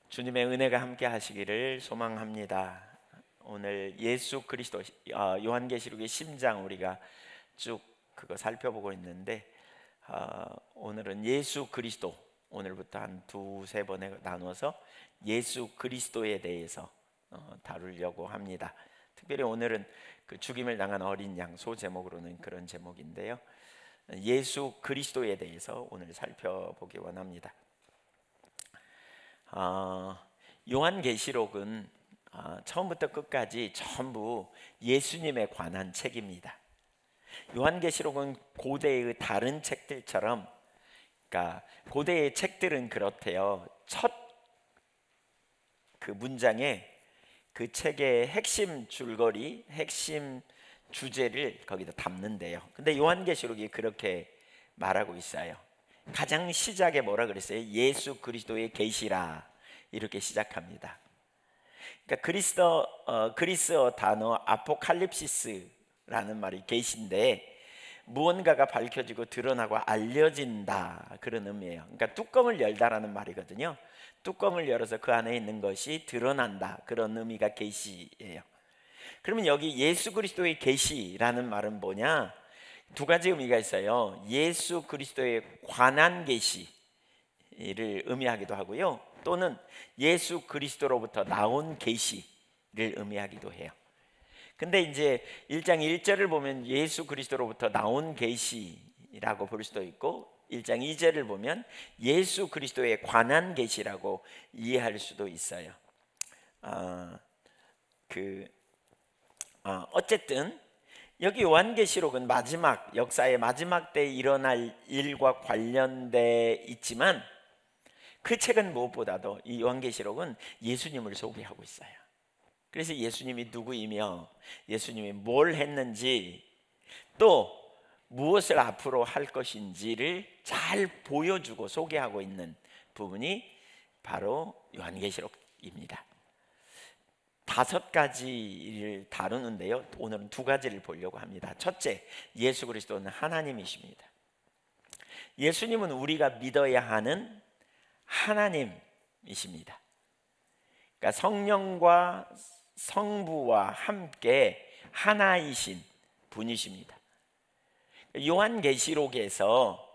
주님의 은혜가 함께 하시기를 소망합니다. 오늘 예수 그리스도 요한계시록의 심장 우리가 쭉 그거 살펴보고 있는데 오늘은 예수 그리스도, 오늘부터 한 두세 번에 나눠서 예수 그리스도에 대해서 다루려고 합니다. 특별히 오늘은 그 죽임을 당한 어린 양 소 제목으로는 그런 제목인데요, 예수 그리스도에 대해서 오늘 살펴보기 원합니다. 요한계시록은 처음부터 끝까지 전부 예수님에 관한 책입니다. 요한계시록은 고대의 다른 책들처럼, 그러니까 고대의 책들은 그렇대요. 첫 그 문장에 그 책의 핵심 줄거리, 핵심 주제를 거기다 담는데요. 근데 요한계시록이 그렇게 말하고 있어요. 가장 시작에 뭐라 그랬어요? 예수 그리스도의 계시라, 이렇게 시작합니다. 그러니까 그리스어 단어 아포칼립시스라는 말이 계시인데, 무언가가 밝혀지고 드러나고 알려진다, 그런 의미예요. 그러니까 뚜껑을 열다라는 말이거든요. 뚜껑을 열어서 그 안에 있는 것이 드러난다, 그런 의미가 계시예요. 그러면 여기 예수 그리스도의 계시라는 말은 뭐냐? 두 가지 의미가 있어요. 예수 그리스도에 관한 계시를 의미하기도 하고요, 또는 예수 그리스도로부터 나온 계시를 의미하기도 해요. 근데 이제 1장 1절을 보면 예수 그리스도로부터 나온 계시라고 볼 수도 있고, 1장 2절을 보면 예수 그리스도에 관한 계시라고 이해할 수도 있어요. 어쨌든 여기 요한계시록은 마지막, 역사의 마지막 때에 일어날 일과 관련돼 있지만, 그 책은 무엇보다도 이 요한계시록은 예수님을 소개하고 있어요. 그래서 예수님이 누구이며 예수님이 뭘 했는지, 또 무엇을 앞으로 할 것인지를 잘 보여주고 소개하고 있는 부분이 바로 요한계시록입니다. 5가지를 다루는데요, 오늘은 2가지를 보려고 합니다. 첫째, 예수 그리스도는 하나님이십니다. 예수님은 우리가 믿어야 하는 하나님이십니다. 그러니까 성령과 성부와 함께 하나이신 분이십니다. 요한계시록에서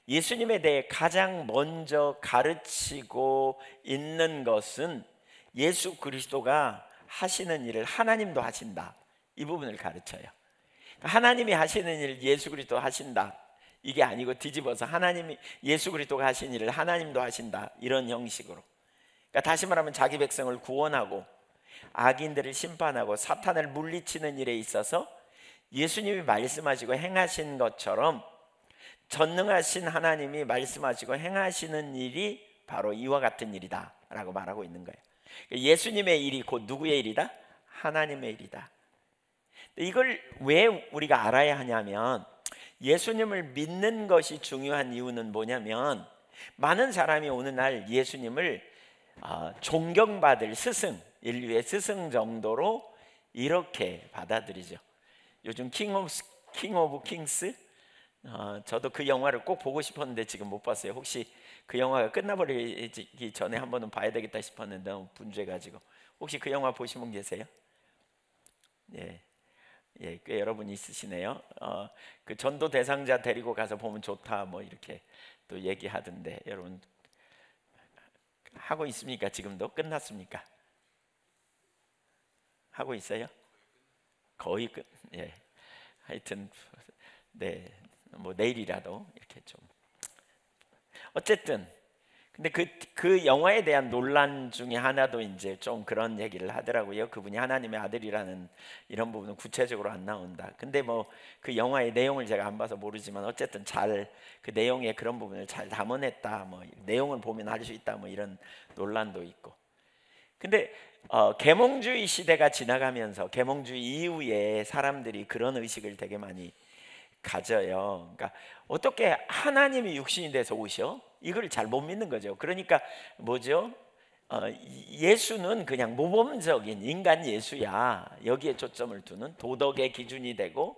예수님에 대해 가장 먼저 가르치고 있는 것은 예수 그리스도가 하시는 일을 하나님도 하신다, 이 부분을 가르쳐요. 하나님이 하시는 일을 예수 그리스도 하신다, 이게 아니고 뒤집어서 하나님이 예수 그리스도가 하신 일을 하나님도 하신다, 이런 형식으로. 그러니까 다시 말하면 자기 백성을 구원하고 악인들을 심판하고 사탄을 물리치는 일에 있어서 예수님이 말씀하시고 행하신 것처럼 전능하신 하나님이 말씀하시고 행하시는 일이 바로 이와 같은 일이다 라고 말하고 있는 거예요. 예수님의 일이 곧 누구의 일이다? 하나님의 일이다. 이걸 왜 우리가 알아야 하냐면, 예수님을 믿는 것이 중요한 이유는 뭐냐면, 많은 사람이 오늘날 예수님을 존경받을 스승, 인류의 스승 정도로 이렇게 받아들이죠. 요즘 킹 오브 킹스, 저도 그 영화를 꼭 보고 싶었는데 지금 못 봤어요. 혹시 그 영화가 끝나버리기 전에 한 번은 봐야 되겠다 싶었는데 너무 분주해가지고. 혹시 그 영화 보신 분 계세요? 예, 꽤 여러분 있으시네요. 그 전도 대상자 데리고 가서 보면 좋다, 뭐 이렇게 또 얘기하던데, 여러분 하고 있습니까? 지금도 끝났습니까? 하고 있어요? 거의 끝. 예, 하여튼 네, 뭐 내일이라도 이렇게 좀. 어쨌든 근데 그 영화에 대한 논란 중에 하나도 이제 좀 그런 얘기를 하더라고요. 그분이 하나님의 아들이라는 이런 부분은 구체적으로 안 나온다. 근데 뭐 그 영화의 내용을 제가 안 봐서 모르지만 어쨌든 잘 그 내용에 그런 부분을 잘 담아냈다, 뭐 내용을 보면 알 수 있다, 뭐 이런 논란도 있고. 근데 계몽주의 시대가 지나가면서 계몽주의 이후에 사람들이 그런 의식을 되게 많이 가져요. 그러니까 어떻게 하나님이 육신이 돼서 오셔? 이걸 잘 못 믿는 거죠. 그러니까 뭐죠? 예수는 그냥 모범적인 인간 예수야, 여기에 초점을 두는 도덕의 기준이 되고,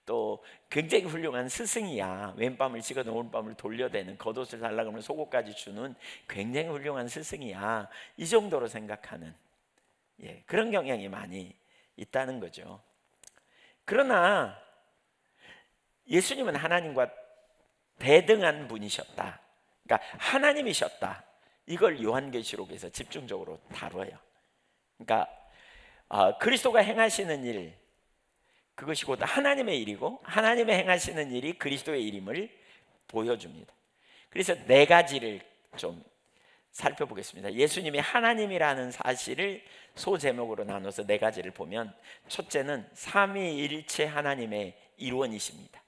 또 굉장히 훌륭한 스승이야. 왼밤을 지거든 오른밤을 돌려대는, 겉옷을 달라고 하면 속옷까지 주는 굉장히 훌륭한 스승이야. 이 정도로 생각하는 그런 경향이 많이 있다는 거죠. 그러나 예수님은 하나님과 대등한 분이셨다. 그러니까 하나님이셨다. 이걸 요한계시록에서 집중적으로 다뤄요. 그러니까 그리스도가 행하시는 일, 그것이 곧 하나님의 일이고 하나님의 행하시는 일이 그리스도의 일임을 보여줍니다. 그래서 네 가지를 좀 살펴보겠습니다. 예수님이 하나님이라는 사실을 소제목으로 나눠서 네 가지를 보면, 첫째는 삼위일체 하나님의 일원이십니다.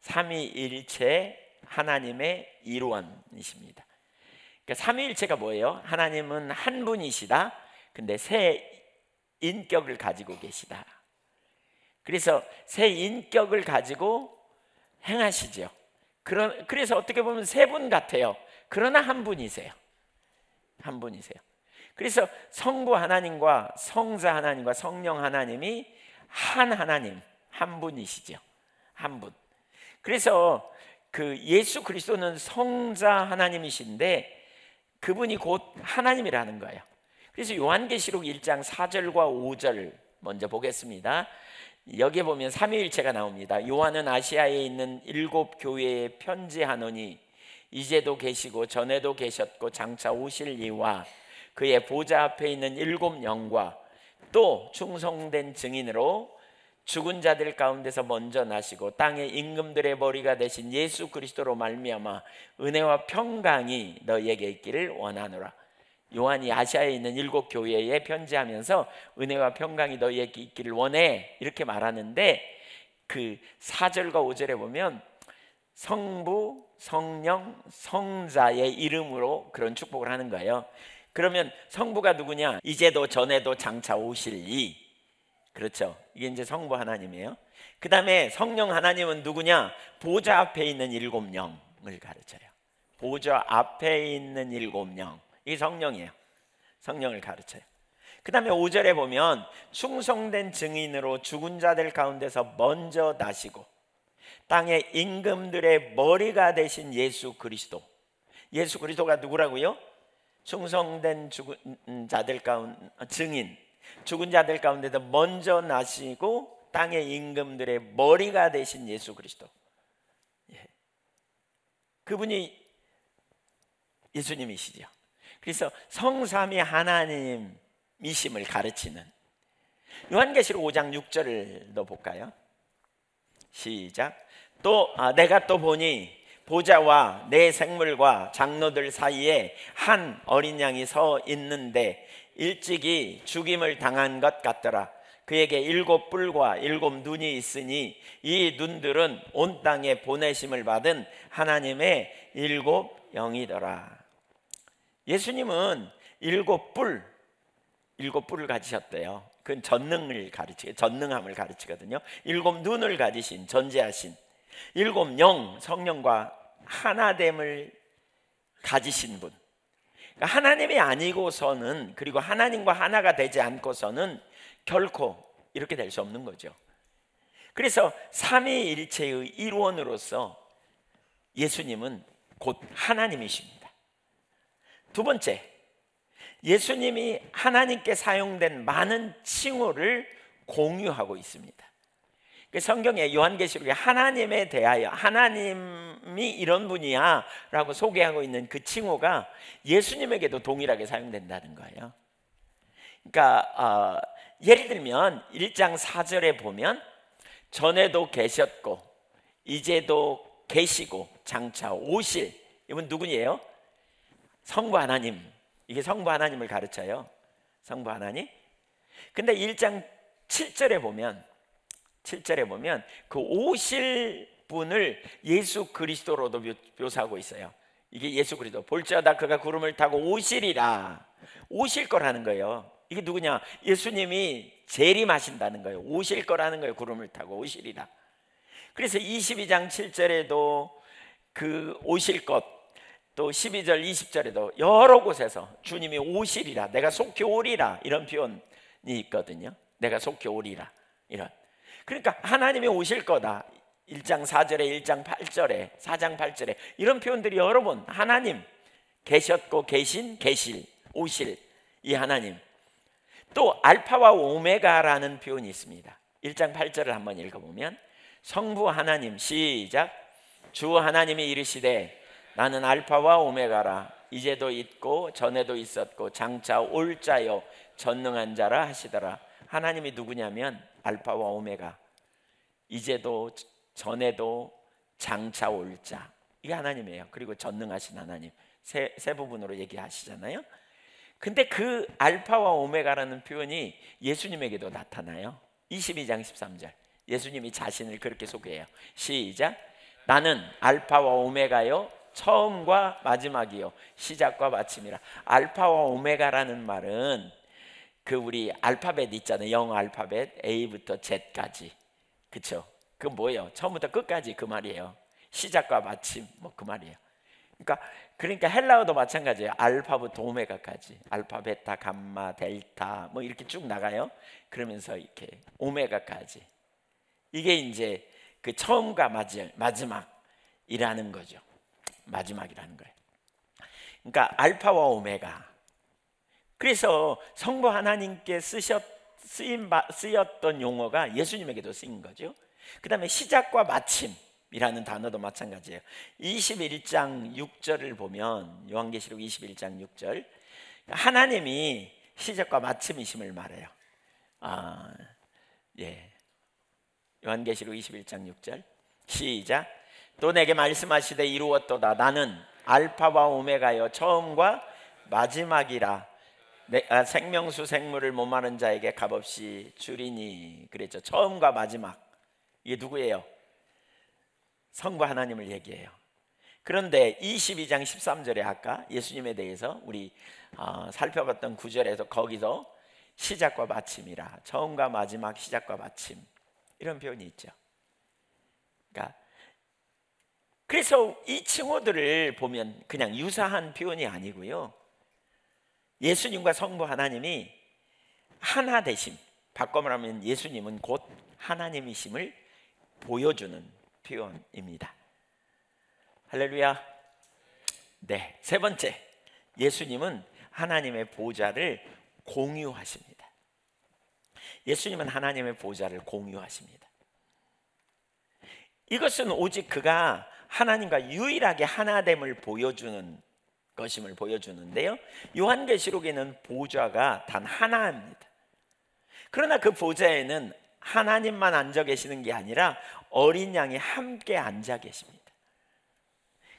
삼위일체 하나님의 일원이십니다. 그러니까 삼위일체가 뭐예요? 하나님은 한 분이시다. 근데 세 인격을 가지고 계시다. 그래서 세 인격을 가지고 행하시죠. 그래서 어떻게 보면 세 분 같아요. 그러나 한 분이세요. 한 분이세요. 그래서 성부 하나님과 성자 하나님과 성령 하나님이 한 하나님, 한 분이시죠. 한 분. 그래서 그 예수 그리스도는 성자 하나님이신데 그분이 곧 하나님이라는 거예요. 그래서 요한계시록 1장 4절과 5절 먼저 보겠습니다. 여기에 보면 삼위일체가 나옵니다. 요한은 아시아에 있는 7 교회에 편지하노니 이제도 계시고 전에도 계셨고 장차 오실 이와 그의 보좌 앞에 있는 7 영과 또 충성된 증인으로 죽은 자들 가운데서 먼저 나시고 땅의 임금들의 머리가 되신 예수 그리스도로 말미암아 은혜와 평강이 너희에게 있기를 원하노라. 요한이 아시아에 있는 7 교회에 편지하면서 은혜와 평강이 너희에게 있기를 원해 이렇게 말하는데, 그 4절과 5절에 보면 성부, 성령, 성자의 이름으로 그런 축복을 하는 거예요. 그러면 성부가 누구냐? 이제도 전에도 장차 오실 이, 그렇죠. 이게 이제 성부 하나님이에요. 그 다음에 성령 하나님은 누구냐? 보좌 앞에 있는 7 영을 가르쳐요. 보좌 앞에 있는 7 영, 이게 성령이에요. 성령을 가르쳐요. 그 다음에 5절에 보면 충성된 증인으로 죽은 자들 가운데서 먼저 나시고 땅의 임금들의 머리가 되신 예수 그리스도. 예수 그리스도가 누구라고요? 충성된 죽은 자들 가운데 증인, 죽은 자들 가운데서 먼저 나시고 땅의 임금들의 머리가 되신 예수 그리스도. 그분이 예수님이시죠. 그래서 성삼위 하나님이심을 가르치는, 요한계시록 5장 6절을 더 볼까요? 시작. 내가 또 보니 보좌와 내 생물과 장로들 사이에 한 어린 양이 서 있는데 일찍이 죽임을 당한 것 같더라. 그에게 7 뿔과 7 눈이 있으니 이 눈들은 온 땅에 보내심을 받은 하나님의 7 영이더라. 예수님은 7 뿔을 가지셨대요. 그건 전능함을 가르치거든요. 7 눈을 가지신, 전제하신, 7 영, 성령과 하나됨을 가지신 분. 그러니까 하나님이 아니고서는, 그리고 하나님과 하나가 되지 않고서는 결코 이렇게 될 수 없는 거죠. 그래서 삼위일체의 일원으로서 예수님은 곧 하나님이십니다. 두 번째, 예수님이 하나님께 사용된 많은 칭호를 공유하고 있습니다. 성경에 요한계시록에 하나님에 대하여 하나님이 이런 분이야 라고 소개하고 있는 그 칭호가 예수님에게도 동일하게 사용된다는 거예요. 그러니까 예를 들면 1장 4절에 보면 전에도 계셨고 이제도 계시고 장차 오실, 이분 누구예요? 성부 하나님. 이게 성부 하나님을 가르쳐요. 성부 하나님. 근데 1장 7절에 보면 그 오실 분을 예수 그리스도로도 묘사하고 있어요. 이게 예수 그리스도. 볼지어다 그가 구름을 타고 오시리라. 오실 거라는 거예요. 이게 누구냐? 예수님이 재림하신다는 거예요. 오실 거라는 거예요. 구름을 타고 오시리라. 그래서 22장 7절에도 그 오실 것, 또 12절 20절에도 여러 곳에서 주님이 오시리라, 내가 속히 오리라, 이런 표현이 있거든요. 내가 속히 오리라, 이런. 그러니까 하나님이 오실 거다. 1장 4절에 1장 8절에 4장 8절에 이런 표현들이 여러 번 하나님 계셨고 계신 계실 오실 이 하나님, 또 알파와 오메가라는 표현이 있습니다. 1장 8절을 한번 읽어보면 성부 하나님, 시작, 주 하나님이 이르시되 나는 알파와 오메가라, 이제도 있고 전에도 있었고 장차 올 자요 전능한 자라 하시더라. 하나님이 누구냐면 알파와 오메가, 이제도 전에도 장차 올 자, 이게 하나님이에요. 그리고 전능하신 하나님, 세 부분으로 얘기하시잖아요. 근데 그 알파와 오메가라는 표현이 예수님에게도 나타나요. 22장 13절 예수님이 자신을 그렇게 소개해요. 시작, 나는 알파와 오메가요 처음과 마지막이요 시작과 마침이라. 알파와 오메가라는 말은 그 우리 알파벳 있잖아요. 영어 알파벳 A부터 Z까지, 그쵸? 그 뭐예요? 처음부터 끝까지 그 말이에요. 시작과 마침 뭐 그 말이에요. 그러니까 헬라어도 마찬가지예요. 알파부터 오메가까지, 알파, 베타, 감마, 델타 뭐 이렇게 쭉 나가요. 그러면서 이렇게 오메가까지, 이게 이제 그 처음과 마지막이라는 거죠. 마지막이라는 거예요. 그러니까 알파와 오메가. 그래서 성부 하나님께 쓰였던 용어가 예수님에게도 쓰인 거죠. 그 다음에 시작과 마침이라는 단어도 마찬가지예요. 21장 6절을 보면, 요한계시록 21장 6절, 하나님이 시작과 마침이심을 말해요. 요한계시록 21장 6절 시작, 또 내게 말씀하시되 이루었도다. 나는 알파와 오메가여 처음과 마지막이라. 생명수 생물을 목마른 자에게 값없이 주리니. 그랬죠. 처음과 마지막, 이게 누구예요? 성부 하나님을 얘기해요. 그런데 22장 13절에 아까 예수님에 대해서 우리 살펴봤던 구절에서 거기서 시작과 마침이라, 처음과 마지막, 시작과 마침, 이런 표현이 있죠. 그래서 이 칭호들을 보면 그냥 유사한 표현이 아니고요, 예수님과 성부 하나님이 하나 되심, 바꿔 말하면 예수님은 곧 하나님이심을 보여주는 표현입니다. 할렐루야. 네, 세 번째, 예수님은 하나님의 보좌를 공유하십니다. 예수님은 하나님의 보좌를 공유하십니다. 이것은 오직 그가 하나님과 유일하게 하나됨을 보여주는 것임을 보여주는데요, 요한계시록에는 보좌가 단 하나입니다. 그러나 그 보좌에는 하나님만 앉아 계시는 게 아니라 어린 양이 함께 앉아 계십니다.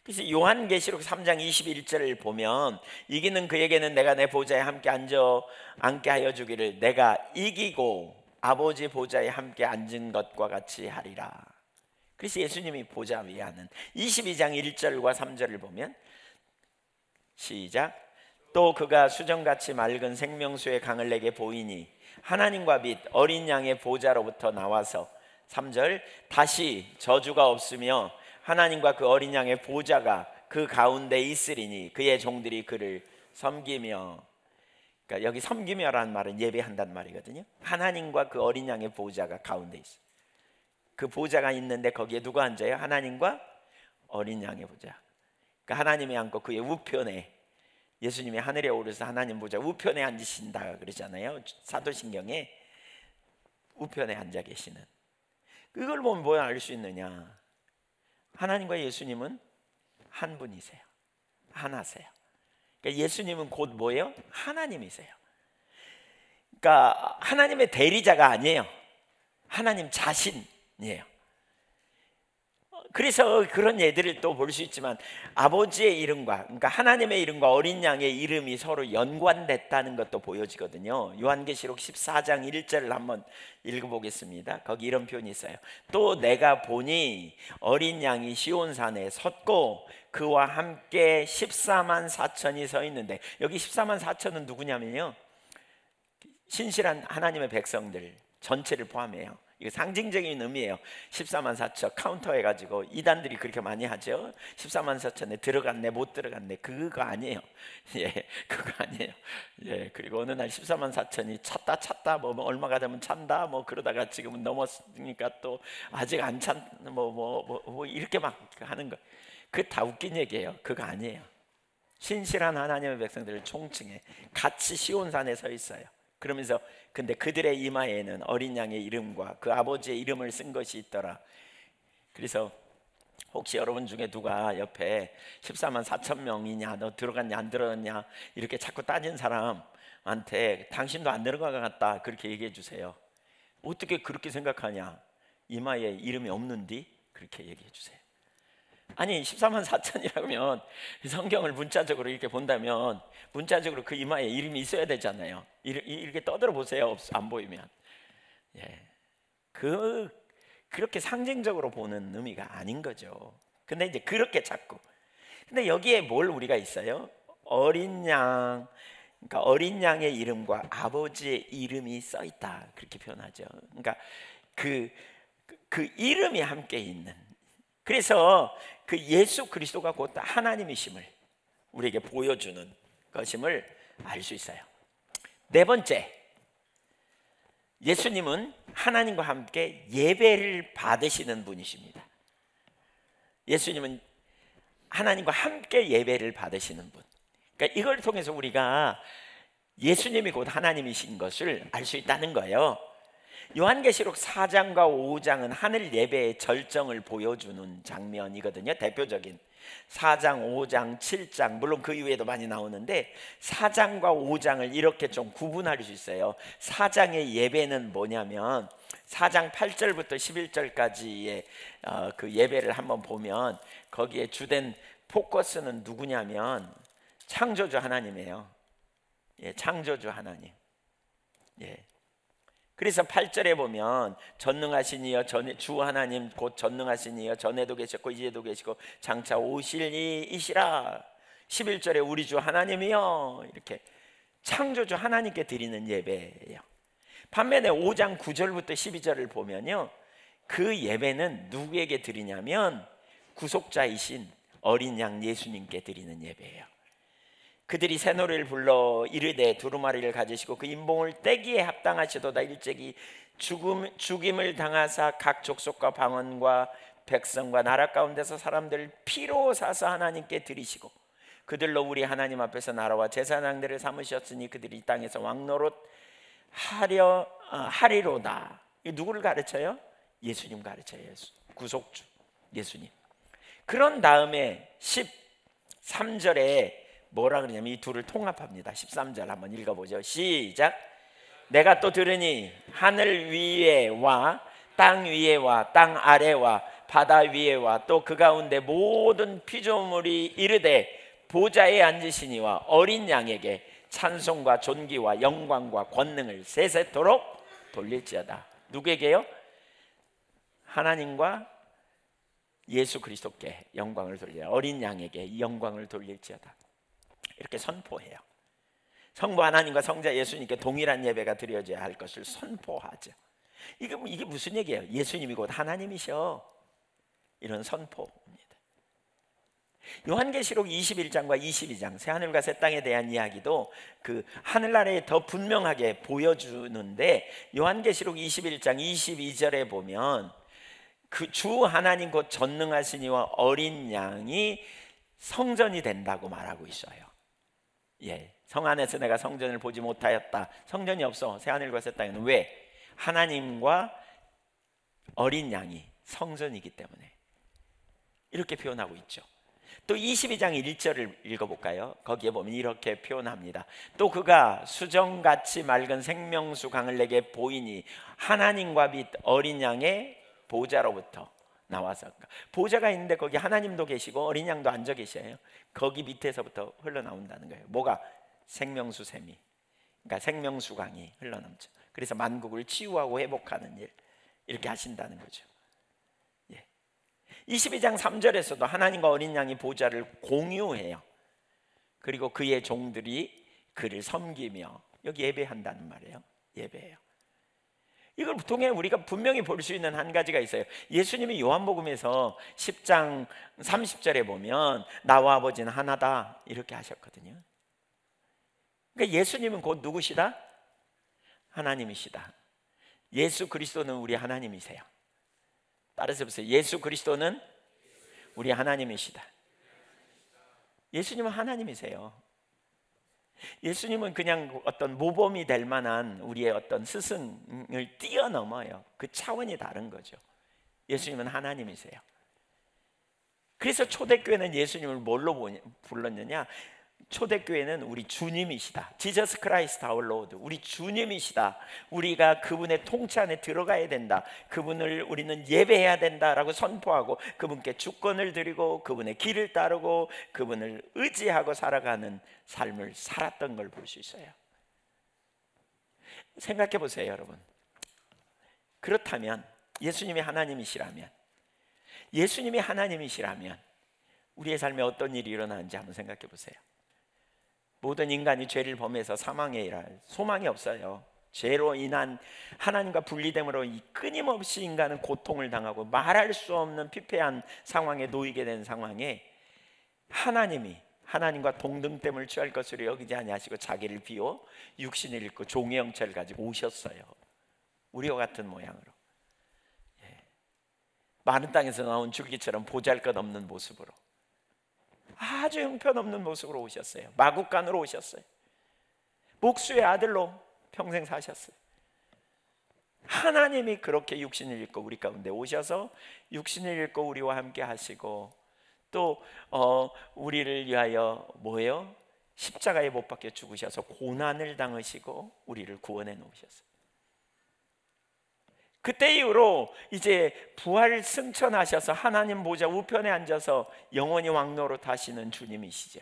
그래서 요한계시록 3장 21절을 보면, 이기는 그에게는 내가 내 보좌에 함께 앉게 하여 주기를, 내가 이기고 아버지 보좌에 함께 앉은 것과 같이 하리라. 그래서 예수님이 보좌 위에 하는 22장 1절과 3절을 보면, 시작, 또 그가 수정같이 맑은 생명수의 강을 내게 보이니 하나님과 및 어린 양의 보좌로부터 나와서, 3절, 다시 저주가 없으며 하나님과 그 어린 양의 보좌가 그 가운데 있으리니 그의 종들이 그를 섬기며. 그러니까 여기 섬기며라는 말은 예배한다는 말이거든요. 하나님과 그 어린 양의 보좌가 가운데 있어요. 그 보좌가 있는데 거기에 누가 앉아요? 하나님과 어린 양의 보좌. 그러니까 하나님이 앉고 그의 우편에, 예수님이 하늘에 오르서 하나님 보좌 우편에 앉으신다 그러잖아요. 사도신경에 우편에 앉아 계시는. 이걸 보면 뭐 알 수 있느냐? 하나님과 예수님은 한 분이세요. 하나세요. 그러니까 예수님은 곧 뭐예요? 하나님이세요. 그러니까 하나님의 대리자가 아니에요. 하나님 자신이에요. 그래서 그런 예들을 또 볼 수 있지만, 아버지의 이름과, 그러니까 하나님의 이름과 어린 양의 이름이 서로 연관됐다는 것도 보여지거든요. 요한계시록 14장 1절을 한번 읽어보겠습니다. 거기 이런 표현이 있어요. 또 내가 보니 어린 양이 시온산에 섰고 그와 함께 14만 4천이 서 있는데, 여기 14만 4천은 누구냐면요, 신실한 하나님의 백성들 전체를 포함해요. 이거 상징적인 의미예요. 14만 4천 카운터 해가지고 이단들이 그렇게 많이 하죠. 14만 4천에 들어갔네 못 들어갔네 그거 아니에요. 예, 그거 아니에요. 예, 그리고 어느 날 14만 4천이 찼다 뭐 얼마가 되면 찬다 뭐 그러다가 지금은 넘었으니까 또 아직 안 찬 뭐 이렇게 막 하는 거. 그 다 웃긴 얘기예요. 그거 아니에요. 신실한 하나님의 백성들을 총칭해 같이 시온산에 서 있어요. 그러면서 근데 그들의 이마에는 어린 양의 이름과 그 아버지의 이름을 쓴 것이 있더라. 그래서 혹시 여러분 중에 누가 옆에 14만 4천 명이냐 너 들어갔냐 안 들어갔냐 이렇게 자꾸 따진 사람한테 당신도 안 들어간 것 같다 그렇게 얘기해 주세요. 어떻게 그렇게 생각하냐, 이마에 이름이 없는디? 그렇게 얘기해 주세요. 아니 14만 4천이라면 성경을 문자적으로 이렇게 본다면 문자적으로 그 이마에 이름이 있어야 되잖아요. 이렇게 떠들어 보세요. 안 보이면. 예, 그렇게 상징적으로 보는 의미가 아닌 거죠. 근데 이제 그렇게 자꾸. 근데 여기에 뭘 우리가 있어요? 어린 양, 그러니까 어린 양의 이름과 아버지의 이름이 써 있다 그렇게 표현하죠. 그러니까 그 이름이 함께 있는. 그래서 그 예수 그리스도가 곧 하나님이심을 우리에게 보여주는 것임을 알 수 있어요. 네 번째, 예수님은 하나님과 함께 예배를 받으시는 분이십니다. 예수님은 하나님과 함께 예배를 받으시는 분. 그러니까 이걸 통해서 우리가 예수님이 곧 하나님이신 것을 알 수 있다는 거예요. 요한계시록 4장과 5장은 하늘 예배의 절정을 보여주는 장면이거든요. 대표적인 4장, 5장, 7장 물론 그 이후에도 많이 나오는데 4장과 5장을 이렇게 좀 구분할 수 있어요. 4장의 예배는 뭐냐면 4장 8절부터 11절까지의 그 예배를 한번 보면 거기에 주된 포커스는 누구냐면 창조주 하나님이에요. 예, 창조주 하나님. 예. 그래서 8절에 보면 전능하신 이여 주 하나님 곧 전능하신 이여 전에도 계셨고 이제도 계시고 장차 오실 이이시라. 11절에 우리 주 하나님이여 이렇게 창조주 하나님께 드리는 예배예요. 반면에 5장 9절부터 12절을 보면요, 그 예배는 누구에게 드리냐면 구속자이신 어린 양 예수님께 드리는 예배예요. 그들이 새 노래를 불러 이르되 두루마리를 가지시고 그 인봉을 떼기에 합당하시도다. 일찍이 죽임을 당하사 각 족속과 방언과 백성과 나라 가운데서 사람들을 피로 사서 하나님께 드리시고 그들로 우리 하나님 앞에서 나라와 제사장들을 삼으셨으니 그들이 이 땅에서 왕노릇 하리로다. 누구를 가르쳐요? 예수님 가르쳐요. 예수. 구속주 예수님. 그런 다음에 13절에 뭐라 그러냐면 이 둘을 통합합니다. 13절 한번 읽어보죠. 시작. 내가 또 들으니 하늘 위에와 땅 위에와 땅 아래와 바다 위에와 또 그 가운데 모든 피조물이 이르되 보좌에 앉으시니와 어린 양에게 찬송과 존귀와 영광과 권능을 세세토록 돌릴지어다. 누구에게요? 하나님과 예수 그리스도께 영광을 돌려 어린 양에게 영광을 돌릴지어다. 이렇게 선포해요. 성부 하나님과 성자 예수님께 동일한 예배가 드려져야 할 것을 선포하죠. 이게 무슨 얘기예요? 예수님이 곧 하나님이셔. 이런 선포입니다. 요한계시록 21장과 22장 새하늘과 새 땅에 대한 이야기도 그 하늘나라에 더 분명하게 보여주는데 요한계시록 21장 22절에 보면 그 주 하나님 곧 전능하시니와 어린 양이 성전이 된다고 말하고 있어요. 예, 성 안에서 내가 성전을 보지 못하였다. 성전이 없어. 새하늘과 새 땅에는. 왜? 하나님과 어린 양이 성전이기 때문에 이렇게 표현하고 있죠. 또 22장 1절을 읽어볼까요? 거기에 보면 이렇게 표현합니다. 또 그가 수정같이 맑은 생명수 강을 내게 보이니 하나님과 빛 어린 양의 보좌로부터 나와서, 보좌가 있는데 거기 하나님도 계시고 어린 양도 앉아 계셔요. 거기 밑에서부터 흘러나온다는 거예요. 뭐가? 생명수 샘이, 그러니까 생명수 강이 흘러넘쳐. 그래서 만국을 치유하고 회복하는 일 이렇게 하신다는 거죠. 예. 22장 3절에서도 하나님과 어린 양이 보좌를 공유해요. 그리고 그의 종들이 그를 섬기며, 여기 예배한다는 말이에요. 예배예요. 이걸 통해 우리가 분명히 볼 수 있는 한 가지가 있어요. 예수님이 요한복음에서 10장 30절에 보면 나와 아버지는 하나다 이렇게 하셨거든요. 그러니까 예수님은 곧 누구시다? 하나님이시다. 예수 그리스도는 우리 하나님이세요. 따라서 보세요. 예수 그리스도는 우리 하나님이시다. 예수님은 하나님이세요. 예수님은 그냥 어떤 모범이 될 만한 우리의 어떤 스승을 뛰어넘어요. 그 차원이 다른 거죠. 예수님은 하나님이세요. 그래서 초대교회는 예수님을 뭘로 불렀느냐? 초대교회는 우리 주님이시다. 지저스 크라이스트 아워 로드, 우리 주님이시다. 우리가 그분의 통치 안에 들어가야 된다. 그분을 우리는 예배해야 된다라고 선포하고 그분께 주권을 드리고 그분의 길을 따르고 그분을 의지하고 살아가는 삶을 살았던 걸 볼 수 있어요. 생각해 보세요, 여러분. 그렇다면 예수님이 하나님이시라면 우리의 삶에 어떤 일이 일어나는지 한번 생각해 보세요. 모든 인간이 죄를 범해서 사망에 이를 소망이 없어요. 죄로 인한 하나님과 분리됨으로 끊임없이 인간은 고통을 당하고 말할 수 없는 피폐한 상황에 놓이게 된 상황에 하나님이 하나님과 동등됨을 취할 것으로 여기지 아니하시고 자기를 비워 육신을 입고 종의 형체를 가지고 오셨어요. 우리와 같은 모양으로, 마른 땅에서 나온 줄기처럼 보잘것없는 모습으로, 아주 형편없는 모습으로 오셨어요. 마국간으로 오셨어요. 목수의 아들로 평생 사셨어요. 하나님이 그렇게 육신을 입고 우리 가운데 오셔서 육신을 입고 우리와 함께 하시고 또 우리를 위하여 뭐예요? 십자가에 못 박혀 죽으셔서 고난을 당하시고 우리를 구원해 놓으셨어요. 그때 이후로 이제 부활 승천하셔서 하나님 보좌 우편에 앉아서 영원히 왕노릇 하시는 주님이시죠.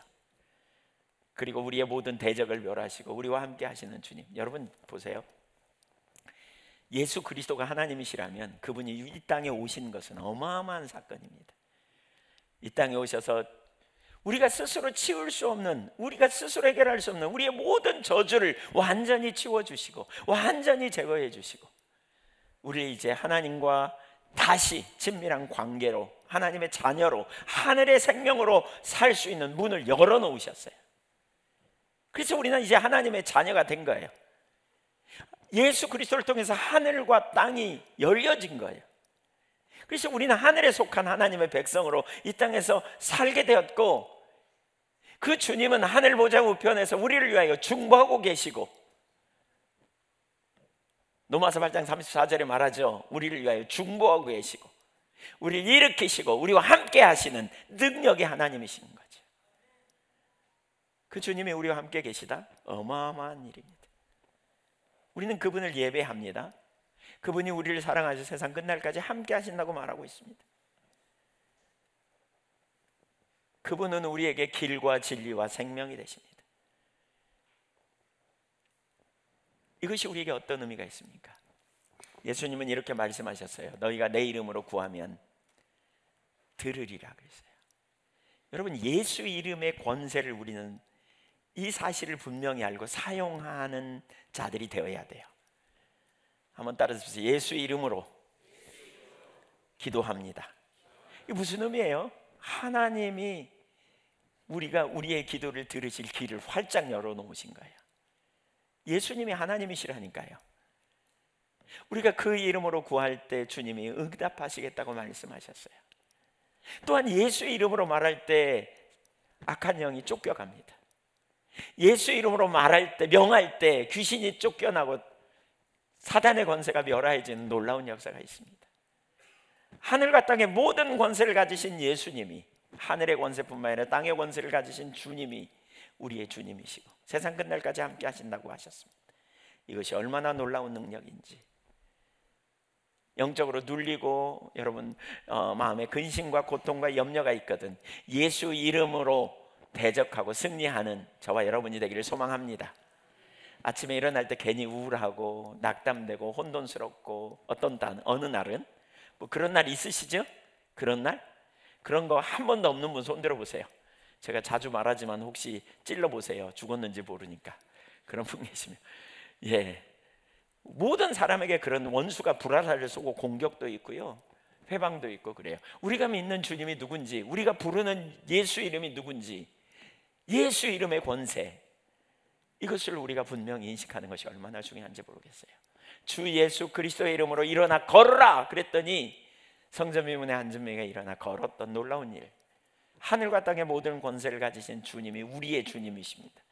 그리고 우리의 모든 대적을 멸하시고 우리와 함께 하시는 주님. 여러분 보세요. 예수 그리스도가 하나님이시라면 그분이 이 땅에 오신 것은 어마어마한 사건입니다. 이 땅에 오셔서 우리가 스스로 치울 수 없는, 우리가 스스로 해결할 수 없는 우리의 모든 저주를 완전히 치워주시고 완전히 제거해 주시고 우리 이제 하나님과 다시 친밀한 관계로, 하나님의 자녀로, 하늘의 생명으로 살 수 있는 문을 열어놓으셨어요. 그래서 우리는 이제 하나님의 자녀가 된 거예요. 예수 그리스도를 통해서 하늘과 땅이 열려진 거예요. 그래서 우리는 하늘에 속한 하나님의 백성으로 이 땅에서 살게 되었고, 그 주님은 하늘 보좌 우편에서 우리를 위하여 중보하고 계시고, 로마서 8장 34절에 말하죠. 우리를 위하여 중보하고 계시고 우리를 일으키시고 우리와 함께 하시는 능력의 하나님이신 거죠. 그 주님이 우리와 함께 계시다? 어마어마한 일입니다. 우리는 그분을 예배합니다. 그분이 우리를 사랑하셔서 세상 끝날까지 함께 하신다고 말하고 있습니다. 그분은 우리에게 길과 진리와 생명이 되십니다. 이것이 우리에게 어떤 의미가 있습니까? 예수님은 이렇게 말씀하셨어요. 너희가 내 이름으로 구하면 들으리라 그랬어요. 여러분, 예수 이름의 권세를 우리는 이 사실을 분명히 알고 사용하는 자들이 되어야 돼요. 한번 따라서 보세요. 예수 이름으로 기도합니다. 이게 무슨 의미예요? 하나님이 우리의 기도를 들으실 길을 활짝 열어놓으신 거예요. 예수님이 하나님이시라니까요. 우리가 그 이름으로 구할 때 주님이 응답하시겠다고 말씀하셨어요. 또한 예수 이름으로 말할 때 악한 영이 쫓겨갑니다. 예수 이름으로 말할 때, 명할 때 귀신이 쫓겨나고 사단의 권세가 멸하해지는 놀라운 역사가 있습니다. 하늘과 땅의 모든 권세를 가지신 예수님이, 하늘의 권세뿐만 아니라 땅의 권세를 가지신 주님이 우리의 주님이시고 세상 끝날까지 함께 하신다고 하셨습니다. 이것이 얼마나 놀라운 능력인지, 영적으로 눌리고 여러분 마음에 근심과 고통과 염려가 있거든 예수 이름으로 대적하고 승리하는 저와 여러분이 되기를 소망합니다. 아침에 일어날 때 괜히 우울하고 낙담되고 혼돈스럽고 어느 날은 뭐 그런 날 있으시죠? 그런 날? 그런 거 한 번도 없는 분 손 들어보세요. 제가 자주 말하지만 혹시 찔러보세요. 죽었는지 모르니까. 그런 분 계시면 모든 사람에게 그런 원수가 불화살을 쏘고 공격도 있고요, 회방도 있고 그래요. 우리가 믿는 주님이 누군지, 우리가 부르는 예수 이름이 누군지, 예수 이름의 권세, 이것을 우리가 분명히 인식하는 것이 얼마나 중요한지 모르겠어요. 주 예수 그리스도의 이름으로 일어나 걸어라 그랬더니 성전미문의 한준명이가 일어나 걸었던 놀라운 일. 하늘과 땅의 모든 권세를 가지신 주님이 우리의 주님이십니다.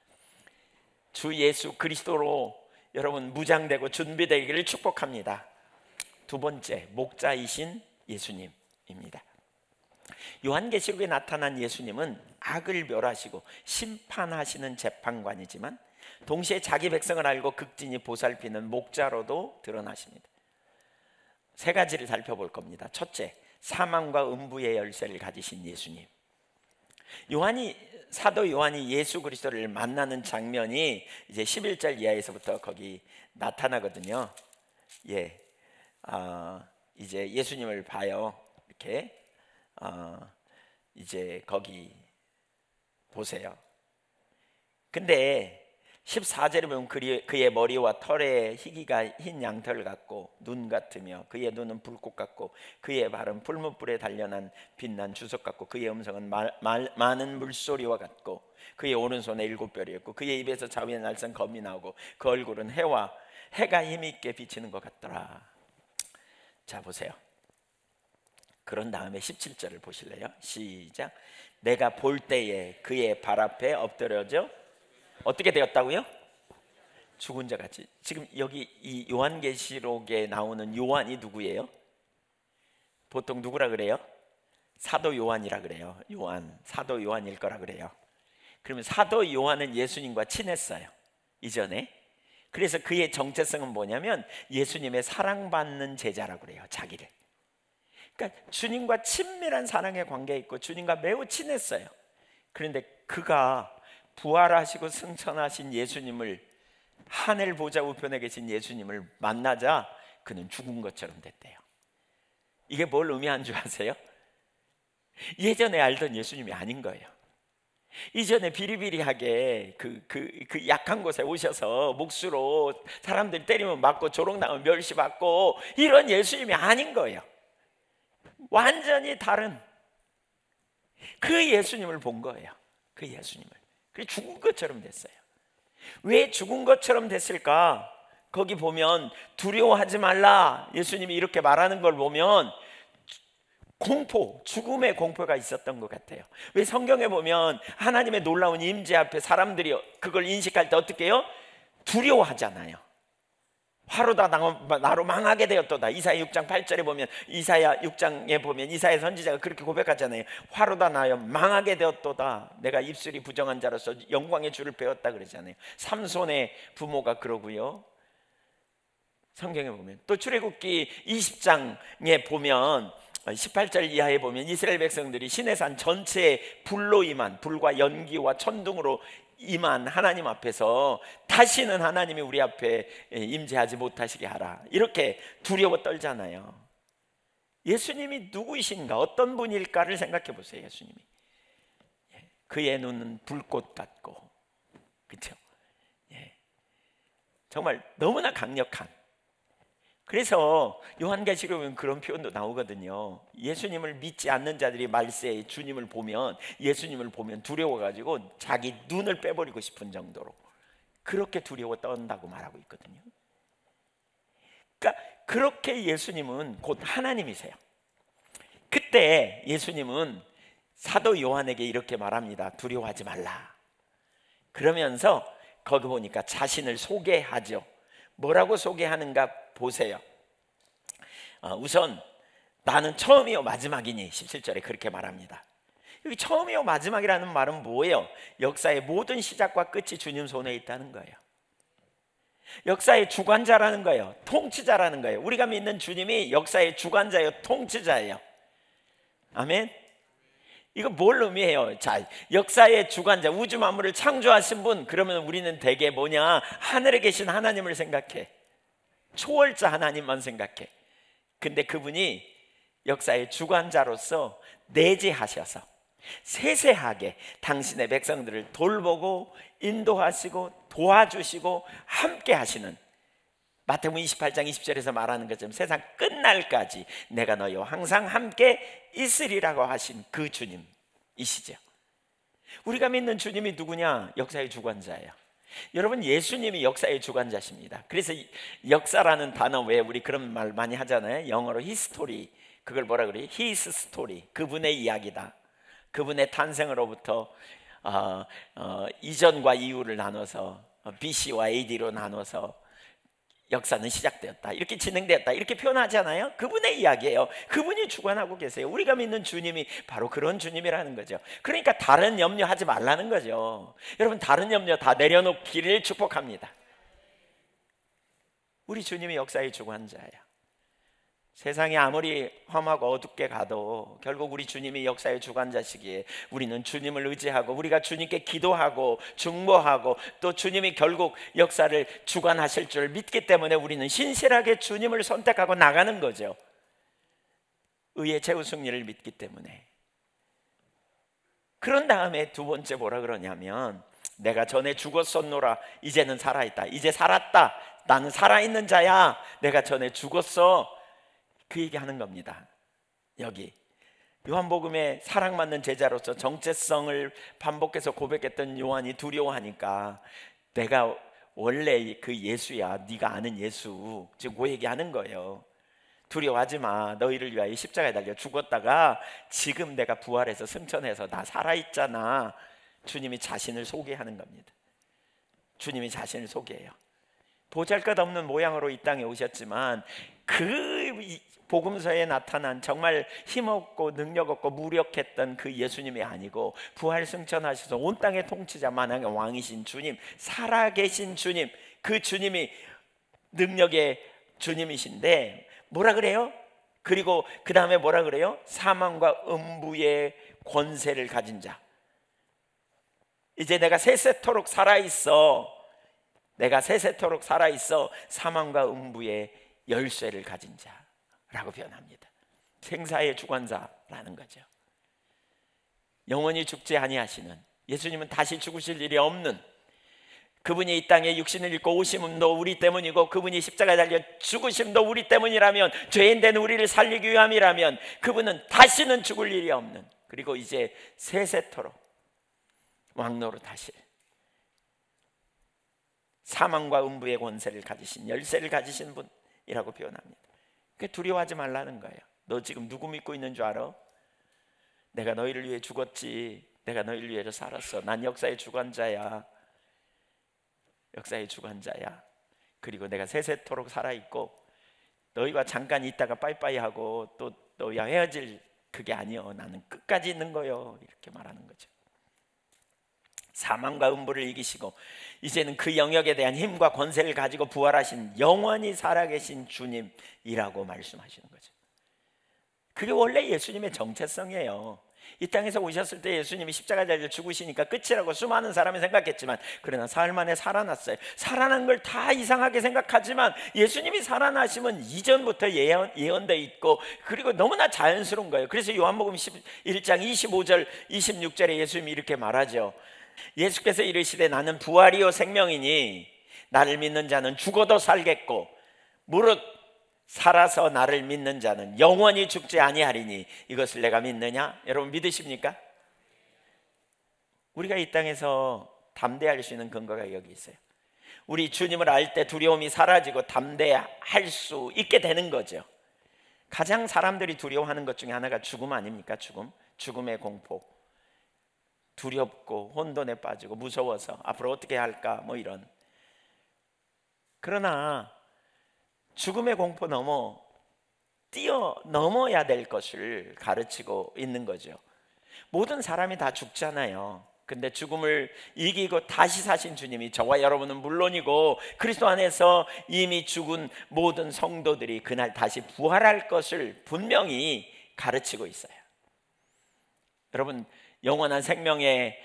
주 예수 그리스도로 여러분 무장되고 준비되기를 축복합니다. 두 번째, 목자이신 예수님입니다. 요한계시록에 나타난 예수님은 악을 멸하시고 심판하시는 재판관이지만 동시에 자기 백성을 알고 극진히 보살피는 목자로도 드러나십니다. 세 가지를 살펴볼 겁니다. 첫째, 사망과 음부의 열쇠를 가지신 예수님. 사도 요한이 예수 그리스도를 만나는 장면이 이제 11절 이하에서부터 거기 나타나거든요. 이제 예수님을 봐요. 이렇게 이제 거기 보세요. 근데 14절에 보면 그의 머리와 털에 희기가 흰 양털 같고 눈 같으며 그의 눈은 불꽃 같고 그의 발은 풀무불에 단련한 빛난 주석 같고 그의 음성은 많은 물소리와 같고 그의 오른손에 7뼈리였고 그의 입에서 자위의 날선 검이 나오고 그 얼굴은 해가 힘있게 비치는 것 같더라. 자 보세요. 그런 다음에 17절을 보실래요? 시작. 내가 볼 때에 그의 발 앞에 엎드려져 어떻게 되었다고요? 죽은 자 같이. 지금 여기 이 요한계시록에 나오는 요한이 누구예요? 보통 누구라 그래요? 사도 요한이라 그래요. 사도 요한일 거라 그래요. 그러면 사도 요한은 예수님과 친했어요, 이전에. 그래서 그의 정체성은 뭐냐면 예수님의 사랑받는 제자라고 그래요, 자기를. 그러니까 주님과 친밀한 사랑의 관계에 있고 주님과 매우 친했어요. 그런데 그가 부활하시고 승천하신 예수님을, 하늘 보좌 우편에 계신 예수님을 만나자 그는 죽은 것처럼 됐대요. 이게 뭘 의미하는 줄 아세요? 예전에 알던 예수님이 아닌 거예요. 이전에 비리비리하게 그 약한 곳에 오셔서 목수로 사람들 때리면 맞고 조롱당하면 멸시받고 이런 예수님이 아닌 거예요. 완전히 다른 그 예수님을 본 거예요. 그 예수님을. 그래서 죽은 것처럼 됐어요. 왜 죽은 것처럼 됐을까? 거기 보면 두려워하지 말라, 예수님이 이렇게 말하는 걸 보면 죽음의 공포가 있었던 것 같아요. 왜 성경에 보면 하나님의 놀라운 임재 앞에 사람들이 그걸 인식할 때 어떻게 해요? 두려워하잖아요. 화로다 나로 망하게 되었도다. 이사야 6장 8절에 보면, 이사야 6장에 보면 이사야 선지자가 그렇게 고백하잖아요. 화로다 나여 망하게 되었도다. 내가 입술이 부정한 자로서 영광의 줄을 베었다 그러잖아요. 삼손의 부모가 그러고요. 성경에 보면 또 출애굽기 20장에 보면 18절 이하에 보면 이스라엘 백성들이 시내산 전체에 불과 연기와 천둥으로 임한 하나님 앞에서 다시는 하나님이 우리 앞에 임재하지 못하시게 하라, 이렇게 두려워 떨잖아요. 예수님이 누구이신가, 어떤 분일까를 생각해 보세요. 예수님이 그의 눈은 불꽃 같고, 그렇죠? 정말 너무나 강력한. 그래서 요한계시록은 그런 표현도 나오거든요. 예수님을 믿지 않는 자들이 말세에 주님을 보면, 예수님을 보면 두려워가지고 자기 눈을 빼버리고 싶은 정도로 그렇게 두려워 떤다고 말하고 있거든요. 그러니까 그렇게 예수님은 곧 하나님이세요. 그때 예수님은 사도 요한에게 이렇게 말합니다. 두려워하지 말라. 그러면서 거기 보니까 자신을 소개하죠. 뭐라고 소개하는가 보세요. 우선 나는 처음이요 마지막이니, 17절에 그렇게 말합니다. 여기 처음이요 마지막이라는 말은 뭐예요? 역사의 모든 시작과 끝이 주님 손에 있다는 거예요. 역사의 주관자라는 거예요. 통치자라는 거예요. 우리가 믿는 주님이 역사의 주관자예요, 통치자예요. 아멘. 이거 뭘 의미해요? 자, 역사의 주관자, 우주 만물을 창조하신 분, 그러면 우리는 대개 뭐냐? 하늘에 계신 하나님을 생각해. 초월자 하나님만 생각해. 근데 그분이 역사의 주관자로서 내재하셔서 세세하게 당신의 백성들을 돌보고 인도하시고 도와주시고 함께 하시는 마태복음 28장 20절에서 말하는 것처럼 세상 끝날까지 내가 너희와 항상 함께 있으리라고 하신 그 주님이시죠. 우리가 믿는 주님이 누구냐? 역사의 주관자예요. 여러분, 예수님이 역사의 주관자십니다. 그래서 역사라는 단어 외에 우리 그런 말 많이 하잖아요. 영어로 히스토리, 그걸 뭐라 그래요? His story, 그분의 이야기다. 그분의 탄생으로부터 이전과 이후를 나눠서 BC와 AD로 나눠서 역사는 시작되었다, 이렇게 진행되었다, 이렇게 표현하잖아요. 그분의 이야기예요. 그분이 주관하고 계세요. 우리가 믿는 주님이 바로 그런 주님이라는 거죠. 그러니까 다른 염려하지 말라는 거죠. 여러분, 다른 염려 다 내려놓기를 축복합니다. 우리 주님이 역사의 주관자예요. 세상이 아무리 험하고 어둡게 가도 결국 우리 주님이 역사의 주관자시기에 우리는 주님을 의지하고 우리가 주님께 기도하고 중보하고 또 주님이 결국 역사를 주관하실 줄 믿기 때문에 우리는 신실하게 주님을 선택하고 나가는 거죠. 의의 최후 승리를 믿기 때문에. 그런 다음에 두 번째 뭐라 그러냐면, 내가 전에 죽었었노라 이제는 살아있다. 이제 살았다. 나는 살아있는 자야. 내가 전에 죽었어. 그 얘기하는 겁니다. 여기 요한복음에 사랑받는 제자로서 정체성을 반복해서 고백했던 요한이 두려워하니까 내가 원래 그 예수야, 네가 아는 예수, 지금 그 얘기하는 거예요. 두려워하지 마. 너희를 위하여 십자가에 달려 죽었다가 지금 내가 부활해서 승천해서 나 살아있잖아. 주님이 자신을 소개하는 겁니다. 주님이 자신을 소개해요. 보잘것없는 모양으로 이 땅에 오셨지만 그 복음서에 나타난 정말 힘없고 능력없고 무력했던 그 예수님이 아니고 부활 승천하셔서 온 땅의 통치자 만왕의 왕이신 주님, 살아계신 주님, 그 주님이 능력의 주님이신데 뭐라 그래요? 그리고 그 다음에 뭐라 그래요? 사망과 음부의 권세를 가진 자. 이제 내가 세세토록 살아있어. 내가 세세토록 살아있어. 사망과 음부의 열쇠를 가진 자라고 표현합니다. 생사의 주관자라는 거죠. 영원히 죽지 아니하시는, 예수님은 다시 죽으실 일이 없는, 그분이 이 땅에 육신을 입고 오심도 우리 때문이고 그분이 십자가에 달려 죽으심도 우리 때문이라면, 죄인된 우리를 살리기 위함이라면 그분은 다시는 죽을 일이 없는, 그리고 이제 세세토록 왕노로 하실, 사망과 음부의 권세를 가지신, 열쇠를 가지신 분이라고 표현합니다. 그게 두려워하지 말라는 거예요. 너 지금 누구 믿고 있는 줄 알아? 내가 너희를 위해 죽었지. 내가 너희를 위해 살았어. 난 역사의 주관자야. 역사의 주관자야. 그리고 내가 세세토록 살아있고 너희와 잠깐 있다가 빠이빠이 하고 또 너희와 헤어질 그게 아니요. 나는 끝까지 있는 거요. 이렇게 말하는 거죠. 사망과 음부를 이기시고 이제는 그 영역에 대한 힘과 권세를 가지고 부활하신 영원히 살아계신 주님이라고 말씀하시는 거죠. 그게 원래 예수님의 정체성이에요. 이 땅에서 오셨을 때 예수님이 십자가에 달려 죽으시니까 끝이라고 수많은 사람이 생각했지만, 그러나 사흘 만에 살아났어요. 살아난 걸 다 이상하게 생각하지만 예수님이 살아나시면 이전부터 예언되어 있고, 그리고 너무나 자연스러운 거예요. 그래서 요한복음 11장 25절 26절에 예수님이 이렇게 말하죠. 예수께서 이르시되 나는 부활이요 생명이니 나를 믿는 자는 죽어도 살겠고 무릇 살아서 나를 믿는 자는 영원히 죽지 아니하리니 이것을 내가 믿느냐? 여러분 믿으십니까? 우리가 이 땅에서 담대할 수 있는 근거가 여기 있어요. 우리 주님을 알 때 두려움이 사라지고 담대할 수 있게 되는 거죠. 가장 사람들이 두려워하는 것 중에 하나가 죽음 아닙니까? 죽음의 공포. 두렵고 혼돈에 빠지고 무서워서 앞으로 어떻게 할까 뭐 이런. 그러나 죽음의 공포 뛰어넘어야 될 것을 가르치고 있는 거죠. 모든 사람이 다 죽잖아요. 근데 죽음을 이기고 다시 사신 주님이 저와 여러분은 물론이고 그리스도 안에서 이미 죽은 모든 성도들이 그날 다시 부활할 것을 분명히 가르치고 있어요. 여러분, 영원한 생명의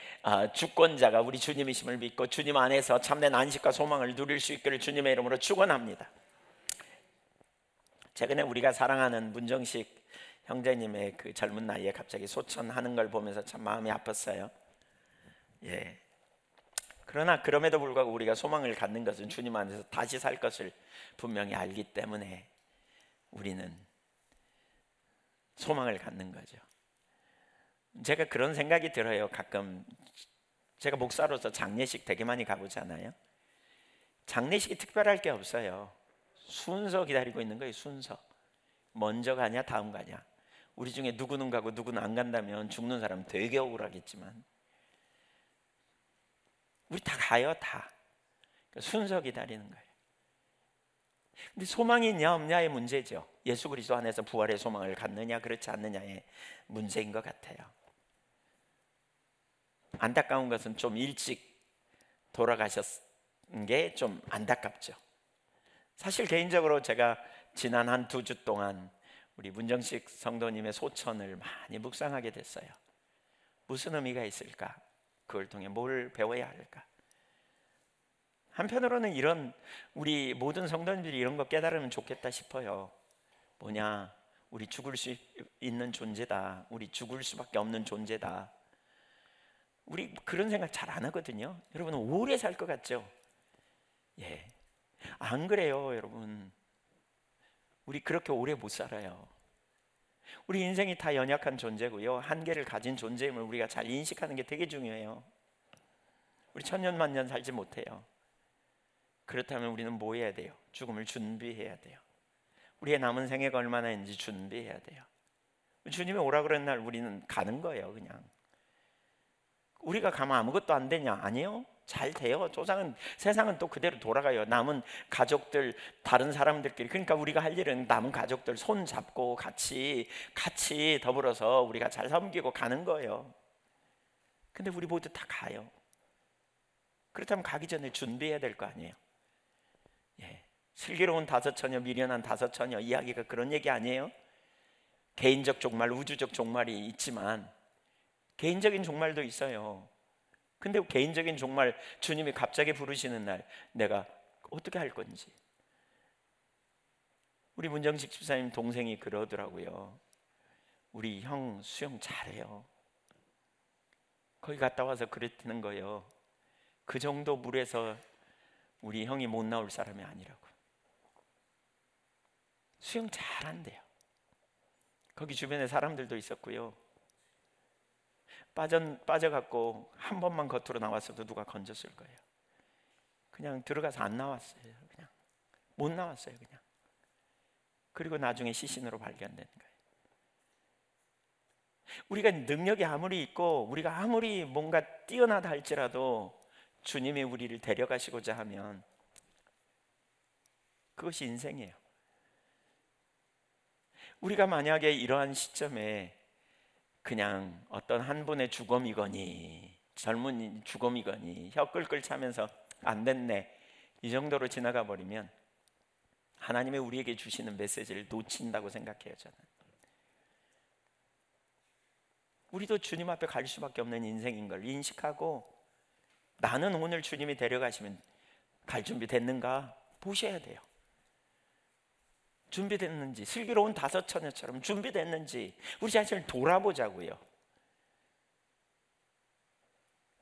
주권자가 우리 주님이심을 믿고 주님 안에서 참된 안식과 소망을 누릴 수 있기를 주님의 이름으로 축원합니다. 최근에 우리가 사랑하는 문정식 형제님의 그 젊은 나이에 갑자기 소천하는 걸 보면서 참 마음이 아팠어요. 예. 그러나 그럼에도 불구하고 우리가 소망을 갖는 것은 주님 안에서 다시 살 것을 분명히 알기 때문에 우리는 소망을 갖는 거죠. 제가 그런 생각이 들어요. 가끔 제가 목사로서 장례식 되게 많이 가보잖아요. 장례식이 특별할 게 없어요. 순서 기다리고 있는 거예요. 순서. 먼저 가냐 다음 가냐. 우리 중에 누구는 가고 누구는 안 간다면 죽는 사람 되게 억울하겠지만 우리 다 가요. 다. 순서 기다리는 거예요. 근데 소망이 있냐 없냐의 문제죠. 예수 그리스도 안에서 부활의 소망을 갖느냐 그렇지 않느냐의 문제인 것 같아요. 안타까운 것은 좀 일찍 돌아가셨은 게 좀 안타깝죠. 사실 개인적으로 제가 지난 한 2주 동안 우리 문정식 성도님의 소천을 많이 묵상하게 됐어요. 무슨 의미가 있을까? 그걸 통해 뭘 배워야 할까? 한편으로는 이런 우리 모든 성도님들이 이런 거 깨달으면 좋겠다 싶어요. 뭐냐? 우리 죽을 수 있는 존재다. 우리 죽을 수밖에 없는 존재다. 우리 그런 생각 잘 안 하거든요. 여러분 오래 살 것 같죠? 예, 안 그래요, 여러분. 우리 그렇게 오래 못 살아요. 우리 인생이 다 연약한 존재고요. 한계를 가진 존재임을 우리가 잘 인식하는 게 되게 중요해요. 우리 천년만년 살지 못해요. 그렇다면 우리는 뭐 해야 돼요? 죽음을 준비해야 돼요. 우리의 남은 생애가 얼마나 있는지 준비해야 돼요. 주님이 오라 그런 날 우리는 가는 거예요. 그냥 우리가 가면 아무것도 안 되냐? 아니요, 잘 돼요. 세상은 또 그대로 돌아가요. 남은 가족들, 다른 사람들끼리. 그러니까 우리가 할 일은 남은 가족들 손 잡고 같이 더불어서 우리가 잘 섬기고 가는 거예요. 근데 우리 모두 다 가요. 그렇다면 가기 전에 준비해야 될 거 아니에요. 예, 슬기로운 5처녀, 미련한 5처녀 이야기가 그런 얘기 아니에요? 개인적 종말, 우주적 종말이 있지만 개인적인 종말도 있어요. 근데 개인적인 종말 주님이 갑자기 부르시는 날 내가 어떻게 할 건지. 우리 문정식 집사님 동생이 그러더라고요. 우리 형 수영 잘해요. 거기 갔다 와서 그랬다는 거예요. 그 정도 물에서 우리 형이 못 나올 사람이 아니라고. 수영 잘한대요. 거기 주변에 사람들도 있었고요. 빠져갖고 한 번만 겉으로 나왔어도 누가 건졌을 거예요. 그냥 들어가서 안 나왔어요. 그냥 못 나왔어요. 그냥. 그리고 나중에 시신으로 발견되는 거예요. 우리가 능력이 아무리 있고 우리가 아무리 뭔가 뛰어나다 할지라도 주님이 우리를 데려가시고자 하면 그것이 인생이에요. 우리가 만약에 이러한 시점에 그냥 어떤 한 분의 죽음이거니 젊은 죽음이거니 혀 끌끌 차면서 안 됐네 이 정도로 지나가 버리면 하나님이 우리에게 주시는 메시지를 놓친다고 생각해요. 저는 우리도 주님 앞에 갈 수밖에 없는 인생인 걸 인식하고 나는 오늘 주님이 데려가시면 갈 준비 됐는가 보셔야 돼요. 준비됐는지, 슬기로운 5처녀처럼 준비됐는지 우리 자신을 돌아보자고요.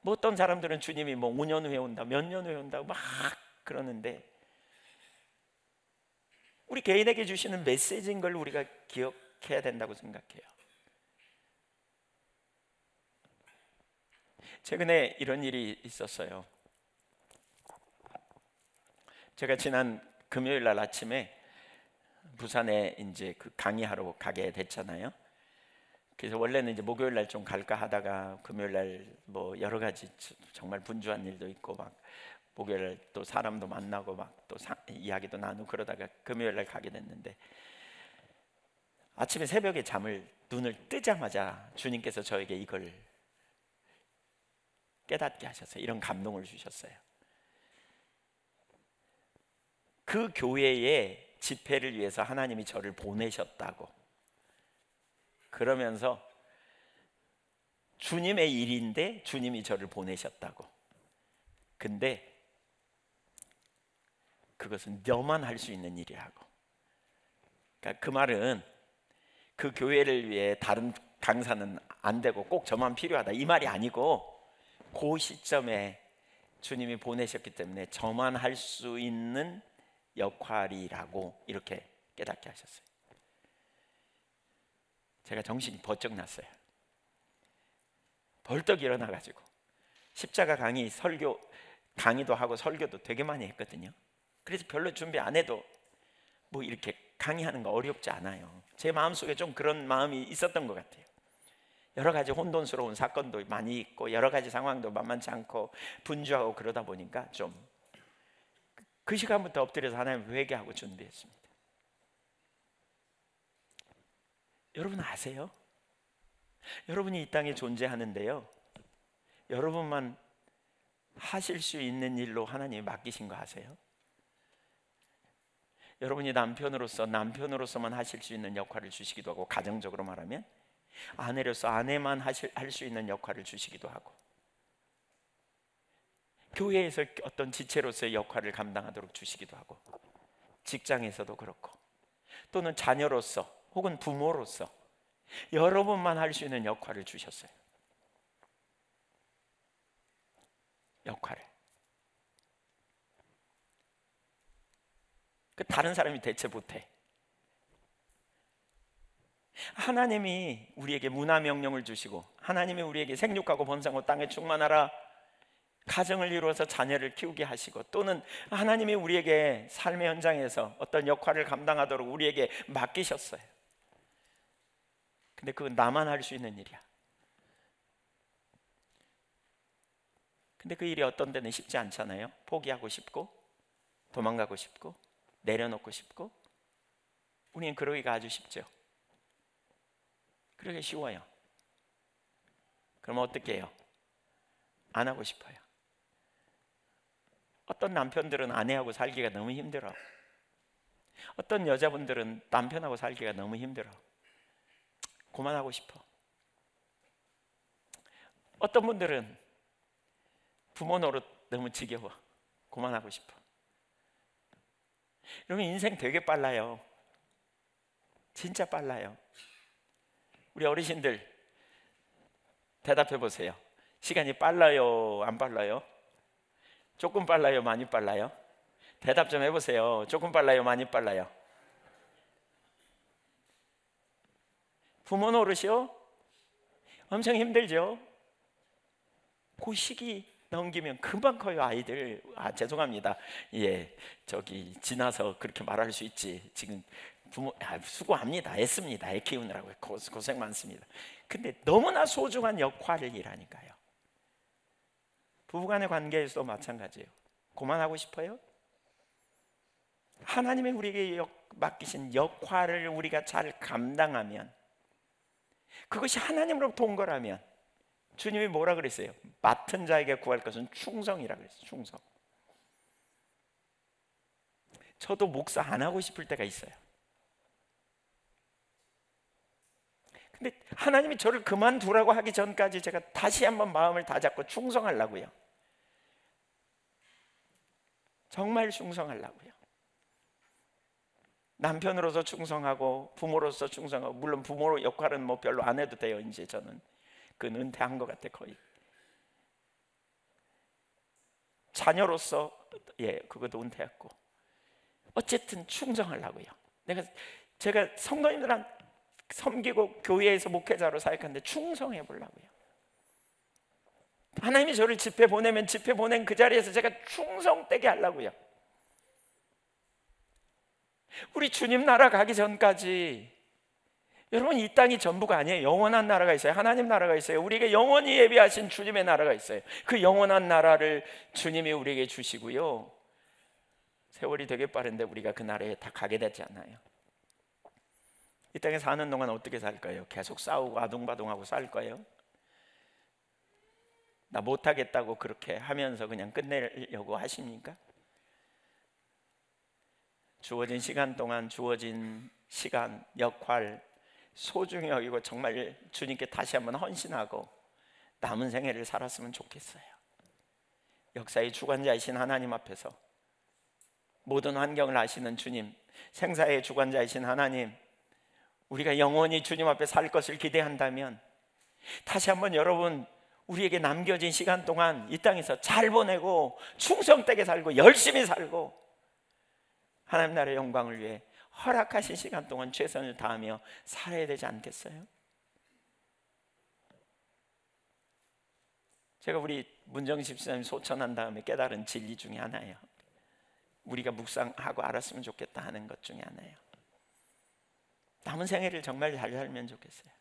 뭐 어떤 사람들은 주님이 뭐 5년 후에 온다, 몇 년 후에 온다 막 그러는데 우리 개인에게 주시는 메시지인 걸 우리가 기억해야 된다고 생각해요. 최근에 이런 일이 있었어요. 제가 지난 금요일 날 아침에 부산에 이제 그 강의하러 가게 됐잖아요. 그래서 원래는 이제 목요일 날 좀 갈까 하다가 금요일 날 뭐 여러 가지 정말 분주한 일도 있고 막 목요일 날 또 사람도 만나고 막 또 이야기도 나누고 그러다가 금요일 날 가게 됐는데 아침에 새벽에 눈을 뜨자마자 주님께서 저에게 이걸 깨닫게 하셨어요. 이런 감동을 주셨어요. 그 교회에 집회를 위해서 하나님이 저를 보내셨다고. 그러면서 주님의 일인데 주님이 저를 보내셨다고. 근데 그것은 너만 할 수 있는 일이라고. 그러니까 그 말은 그 교회를 위해 다른 강사는 안 되고 꼭 저만 필요하다 이 말이 아니고 그 시점에 주님이 보내셨기 때문에 저만 할 수 있는 역할이라고 이렇게 깨닫게 하셨어요. 제가 정신이 번쩍 났어요. 벌떡 일어나가지고 십자가 강의도 하고 설교도 되게 많이 했거든요. 그래서 별로 준비 안 해도 뭐 이렇게 강의하는 거 어렵지 않아요. 제 마음속에 좀 그런 마음이 있었던 것 같아요. 여러 가지 혼돈스러운 사건도 많이 있고 여러 가지 상황도 만만치 않고 분주하고 그러다 보니까 좀 그 시간부터 엎드려서 하나님 회개하고 준비했습니다. 여러분 아세요? 여러분이 이 땅에 존재하는데요, 여러분만 하실 수 있는 일로 하나님이 맡기신 거 아세요? 여러분이 남편으로서만 하실 수 있는 역할을 주시기도 하고, 가정적으로 말하면 아내로서 아내만 할 수 있는 역할을 주시기도 하고, 교회에서 어떤 지체로서의 역할을 감당하도록 주시기도 하고, 직장에서도 그렇고, 또는 자녀로서 혹은 부모로서 여러분만 할 수 있는 역할을 주셨어요. 역할을. 다른 사람이 대체 못해. 하나님이 우리에게 문화 명령을 주시고, 하나님이 우리에게 생육하고 번성하고 땅에 충만하라, 가정을 이루어서 자녀를 키우게 하시고, 또는 하나님이 우리에게 삶의 현장에서 어떤 역할을 감당하도록 우리에게 맡기셨어요. 근데 그건 나만 할 수 있는 일이야. 근데 그 일이 어떤 데는 쉽지 않잖아요. 포기하고 싶고, 도망가고 싶고, 내려놓고 싶고. 우리는 그러기가 아주 쉽죠. 그러기 쉬워요. 그럼 어떻게 해요? 안 하고 싶어요. 어떤 남편들은 아내하고 살기가 너무 힘들어. 어떤 여자분들은 남편하고 살기가 너무 힘들어. 그만하고 싶어. 어떤 분들은 부모 노릇 너무 지겨워. 그만하고 싶어. 여러분, 인생 되게 빨라요. 진짜 빨라요. 우리 어르신들 대답해 보세요. 시간이 빨라요, 안 빨라요? 조금 빨라요, 많이 빨라요? 대답 좀 해보세요. 조금 빨라요, 많이 빨라요? 부모 노릇이요? 엄청 힘들죠? 그 시기 넘기면 금방 커요, 아이들. 죄송합니다. 예, 지나서 그렇게 말할 수 있지. 지금 부모 수고합니다. 애씁니다. 애 키우느라고 고생 많습니다. 근데 너무나 소중한 역할을 일하니까요. 부부간의 관계에서도 마찬가지예요. 그만하고 싶어요? 하나님이 우리에게 맡기신 역할을 우리가 잘 감당하면, 그것이 하나님으로부터 온 거라면, 주님이 뭐라 그랬어요? 맡은 자에게 구할 것은 충성이라 그랬어요. 충성. 저도 목사 안 하고 싶을 때가 있어요. 근데 하나님이 저를 그만두라고 하기 전까지 제가 다시 한번 마음을 다잡고 충성하려고요. 정말 충성하려고요. 남편으로서 충성하고, 부모로서 충성하고, 물론 부모 역할은 뭐 별로 안 해도 돼요. 이제 저는 그건 은퇴한 것 같아, 거의. 자녀로서 그것도 은퇴했고, 어쨌든 충성하려고요. 제가 성도님들한테 섬기고 교회에서 목회자로 사역하는데 충성해 보려고요. 하나님이 저를 집회 보내면 집회 보낸 그 자리에서 제가 충성되게 하려고요. 우리 주님 나라 가기 전까지, 여러분, 이 땅이 전부가 아니에요. 영원한 나라가 있어요. 하나님 나라가 있어요. 우리에게 영원히 예비하신 주님의 나라가 있어요. 그 영원한 나라를 주님이 우리에게 주시고요, 세월이 되게 빠른데 우리가 그 나라에 다 가게 되지 않아요. 이 땅에 사는 동안 어떻게 살까요? 계속 싸우고 아둥바둥하고 살 거예요? 나 못하겠다고 그렇게 하면서 그냥 끝내려고 하십니까? 주어진 시간 동안 주어진 시간, 역할 소중히 여기고 정말 주님께 다시 한번 헌신하고 남은 생애를 살았으면 좋겠어요. 역사의 주관자이신 하나님 앞에서, 모든 환경을 아시는 주님, 생사의 주관자이신 하나님, 우리가 영원히 주님 앞에 살 것을 기대한다면 다시 한번 여러분, 우리에게 남겨진 시간 동안 이 땅에서 잘 보내고 충성되게 살고 열심히 살고 하나님 나라의 영광을 위해 허락하신 시간 동안 최선을 다하며 살아야 되지 않겠어요? 제가 우리 문정식 집사님 소천한 다음에 깨달은 진리 중에 하나예요. 우리가 묵상하고 알았으면 좋겠다 하는 것 중에 하나예요. 남은 생애를 정말 잘 살면 좋겠어요.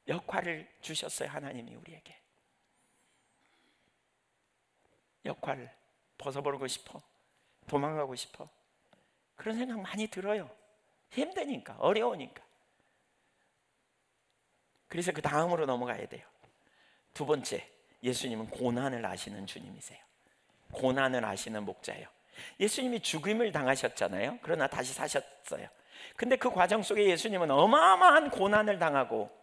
역할을 주셨어요. 하나님이 우리에게 역할을 벗어버리고 싶어, 도망가고 싶어, 그런 생각 많이 들어요. 힘드니까, 어려우니까. 그래서 그 다음으로 넘어가야 돼요. 두 번째, 예수님은 고난을 아시는 주님이세요. 고난을 아시는 목자예요. 예수님이 죽임을 당하셨잖아요. 그러나 다시 사셨어요. 근데 그 과정 속에 예수님은 어마어마한 고난을 당하고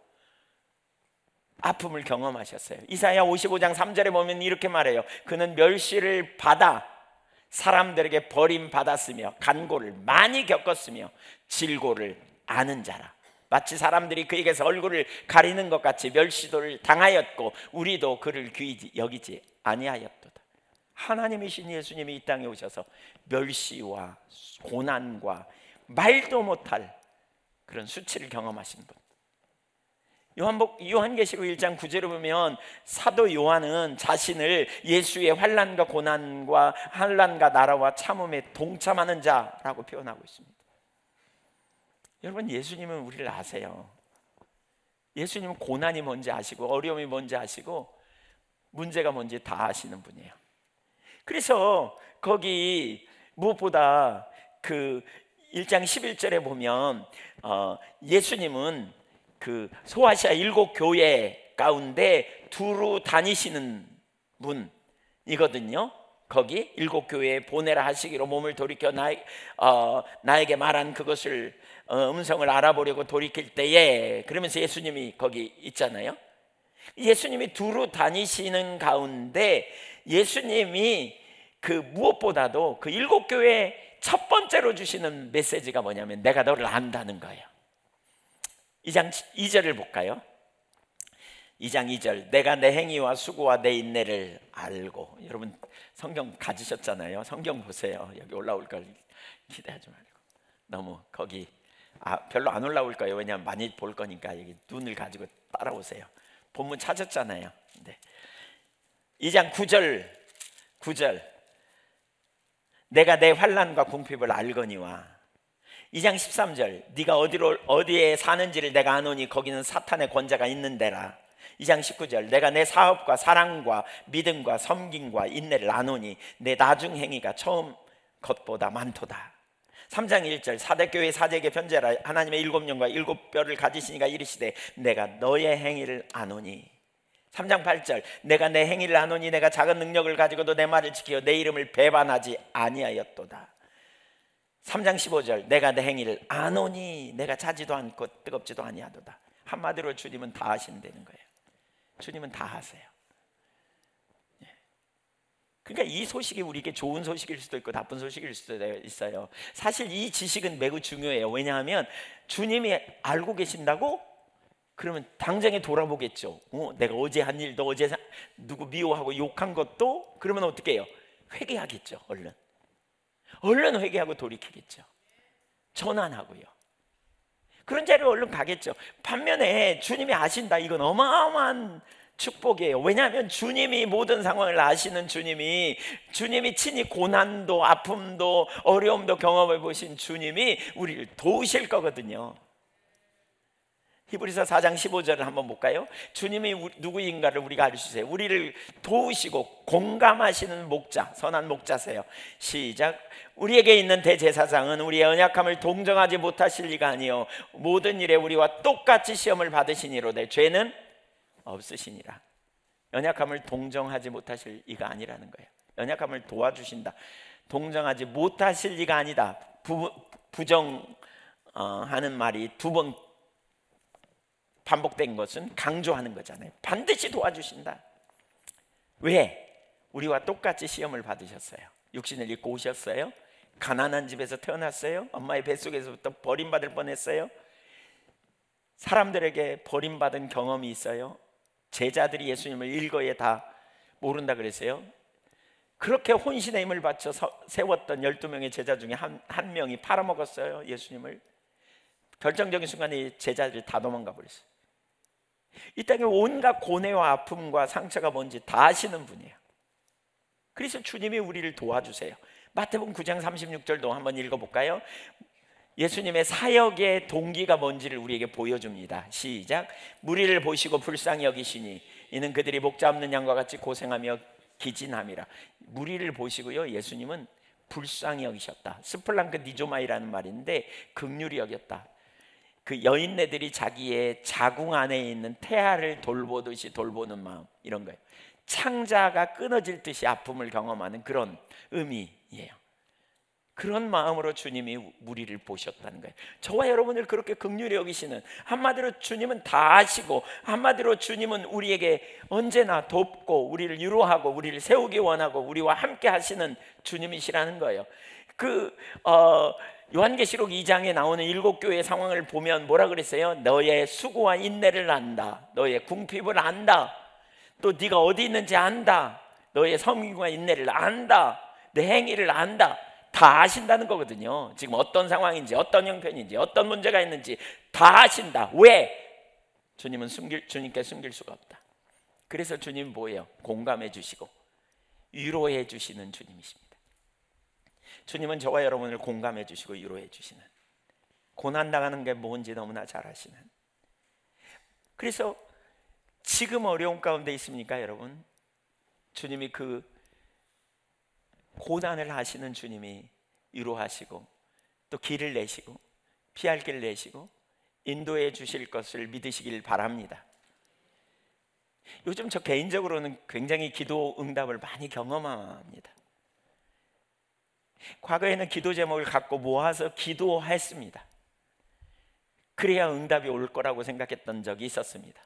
아픔을 경험하셨어요. 이사야 55장 3절에 보면 이렇게 말해요. 그는 멸시를 받아 사람들에게 버림받았으며 간고를 많이 겪었으며 질고를 아는 자라. 마치 사람들이 그에게서 얼굴을 가리는 것 같이 멸시도를 당하였고 우리도 그를 귀히 여기지 아니하였도다. 하나님이신 예수님이 이 땅에 오셔서 멸시와 고난과 말도 못할 그런 수치를 경험하신 분. 요한계시록 1장 9절에 보면 사도 요한은 자신을 예수의 환난과 고난과 환난과 나라와 참음에 동참하는 자라고 표현하고 있습니다. 여러분, 예수님은 우리를 아세요. 예수님은 고난이 뭔지 아시고 어려움이 뭔지 아시고 문제가 뭔지 다 아시는 분이에요. 그래서 거기 무엇보다 그 1장 11절에 보면 예수님은 그 소아시아 7교회 가운데 두루 다니시는 분이거든요. 거기 7교회에 보내라 하시기로 몸을 돌이켜 나에게 말한 그것을 음성을 알아보려고 돌이킬 때에, 그러면서 예수님이 거기 있잖아요. 예수님이 두루 다니시는 가운데 예수님이 그 무엇보다도 그 7교회에 첫 번째로 주시는 메시지가 뭐냐면 내가 너를 안다는 거예요. 2장 2절을 볼까요? 2장 2절, 내가 내 행위와 수고와 내 인내를 알고. 여러분 성경 가지셨잖아요. 성경 보세요. 여기 올라올 걸 기대하지 말고 너무 거기 별로 안 올라올 거예요. 왜냐하면 많이 볼 거니까 여기 눈을 가지고 따라오세요. 본문 찾았잖아요. 네. 2장 9절, 내가 내 환난과 궁핍을 알거니와. 2장 13절, 네가 어디에 사는지를 내가 아노니 거기는 사탄의 권자가 있는 데라. 2장 19절, 내가 내 사업과 사랑과 믿음과 섬김과 인내를 아노니 내 나중 행위가 처음 것보다 많도다. 3장 1절, 사대교회 사제에게 편지하라. 하나님의 7영과 7뼈를 가지시니가 이르시되 내가 너의 행위를 아노니. 3장 8절, 내가 내 행위를 아노니 내가 작은 능력을 가지고도 내 말을 지키어 내 이름을 배반하지 아니하였도다. 3장 15절, 내가 내 행위를 아노니 내가 차지도 않고 뜨겁지도 아니하도다. 한마디로 주님은 다 하신다는 거예요. 주님은 다 하세요. 그러니까 이 소식이 우리에게 좋은 소식일 수도 있고 나쁜 소식일 수도 있어요. 사실 이 지식은 매우 중요해요. 왜냐하면 주님이 알고 계신다고? 그러면 당장에 돌아보겠죠. 내가 어제 한 일도, 어제 누구 미워하고 욕한 것도, 그러면 어떻게 해요? 회개하겠죠. 얼른 회개하고 돌이키겠죠. 전환하고요. 그런 자리로 얼른 가겠죠. 반면에 주님이 아신다, 이건 어마어마한 축복이에요. 왜냐하면 주님이 모든 상황을 아시는 주님이 친히 고난도 아픔도 어려움도 경험해 보신 주님이 우리를 도우실 거거든요. 히브리서 4장 15절을 한번 볼까요? 주님이 누구인가를 우리가 알 수 있어요. 우리를 도우시고 공감하시는 목자, 선한 목자세요. 시작. 우리에게 있는 대제사장은 우리의 연약함을 동정하지 못하실 리가 아니요 모든 일에 우리와 똑같이 시험을 받으시니로되 죄는 없으시니라. 연약함을 동정하지 못하실 이가 아니라는 거예요. 연약함을 도와주신다. 동정하지 못하실 리가 아니다. 부정하는 말이 두 번 반복된 것은 강조하는 거잖아요. 반드시 도와주신다. 왜? 우리와 똑같이 시험을 받으셨어요. 육신을 입고 오셨어요. 가난한 집에서 태어났어요. 엄마의 뱃속에서부터 버림받을 뻔했어요. 사람들에게 버림받은 경험이 있어요. 제자들이 예수님을 일거에 다 모른다 그랬어요. 그렇게 혼신의 힘을 바쳐 세웠던 12명의 제자 중에 한 명이 팔아먹었어요, 예수님을. 결정적인 순간에 제자들이 다 도망가 버렸어요. 이 땅에 온갖 고뇌와 아픔과 상처가 뭔지 다 아시는 분이에요. 그래서 주님이 우리를 도와주세요. 마태복음 9장 36절도 한번 읽어볼까요? 예수님의 사역의 동기가 뭔지를 우리에게 보여줍니다. 시작. 무리를 보시고 불쌍히 여기시니 이는 그들이 목자 없는 양과 같이 고생하며 기진함이라. 무리를 보시고요, 예수님은 불쌍히 여기셨다. 스플랑크 니조마이라는 말인데 긍휼히 여겼다. 그 여인네들이 자기의 자궁 안에 있는 태아를 돌보듯이 돌보는 마음, 이런 거예요. 창자가 끊어질 듯이 아픔을 경험하는 그런 의미예요. 그런 마음으로 주님이 우리를 보셨다는 거예요. 저와 여러분을 그렇게 긍휼히 여기시는, 한마디로 주님은 다 아시고, 한마디로 주님은 우리에게 언제나 돕고 우리를 위로하고 우리를 세우기 원하고 우리와 함께 하시는 주님이시라는 거예요. 요한계시록 2장에 나오는 7교회의 상황을 보면 뭐라 그랬어요? 너의 수고와 인내를 안다. 너의 궁핍을 안다. 또 네가 어디 있는지 안다. 너의 섬김과 인내를 안다. 내 행위를 안다. 다 아신다는 거거든요. 지금 어떤 상황인지, 어떤 형편인지, 어떤 문제가 있는지 다 아신다. 왜? 주님은 주님께 숨길 수가 없다. 그래서 주님 뭐예요? 공감해 주시고 위로해 주시는 주님이십니다. 주님은 저와 여러분을 공감해 주시고 위로해 주시는, 고난당하는 게 뭔지 너무나 잘 아시는. 그래서 지금 어려운 가운데 있습니까, 여러분? 주님이 그 고난을 하시는 주님이 위로하시고 또 길을 내시고 피할 길을 내시고 인도해 주실 것을 믿으시길 바랍니다. 요즘 저 개인적으로는 굉장히 기도 응답을 많이 경험합니다. 과거에는 기도 제목을 갖고 모아서 기도했습니다. 그래야 응답이 올 거라고 생각했던 적이 있었습니다.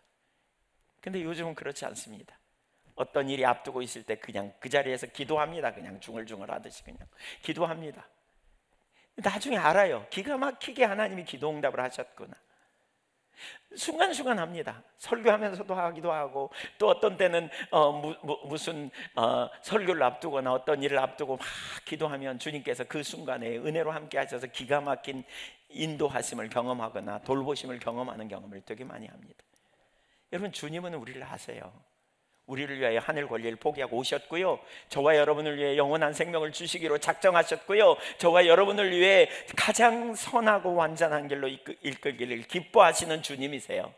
근데 요즘은 그렇지 않습니다. 어떤 일이 앞두고 있을 때 그냥 그 자리에서 기도합니다. 그냥 중얼중얼 하듯이 그냥 기도합니다. 나중에 알아요. 기가 막히게 하나님이 기도 응답을 하셨구나. 순간순간 합니다. 설교하면서도 하기도 하고, 또 어떤 때는 무슨 설교를 앞두거나 어떤 일을 앞두고 막 기도하면 주님께서 그 순간에 은혜로 함께 하셔서 기가 막힌 인도하심을 경험하거나 돌보심을 경험하는 경험을 되게 많이 합니다. 여러분, 주님은 우리를 아세요. 우리를 위하여 하늘 권리를 포기하고 오셨고요, 저와 여러분을 위해 영원한 생명을 주시기로 작정하셨고요, 저와 여러분을 위해 가장 선하고 완전한 길로 이끌기를 기뻐하시는 주님이세요.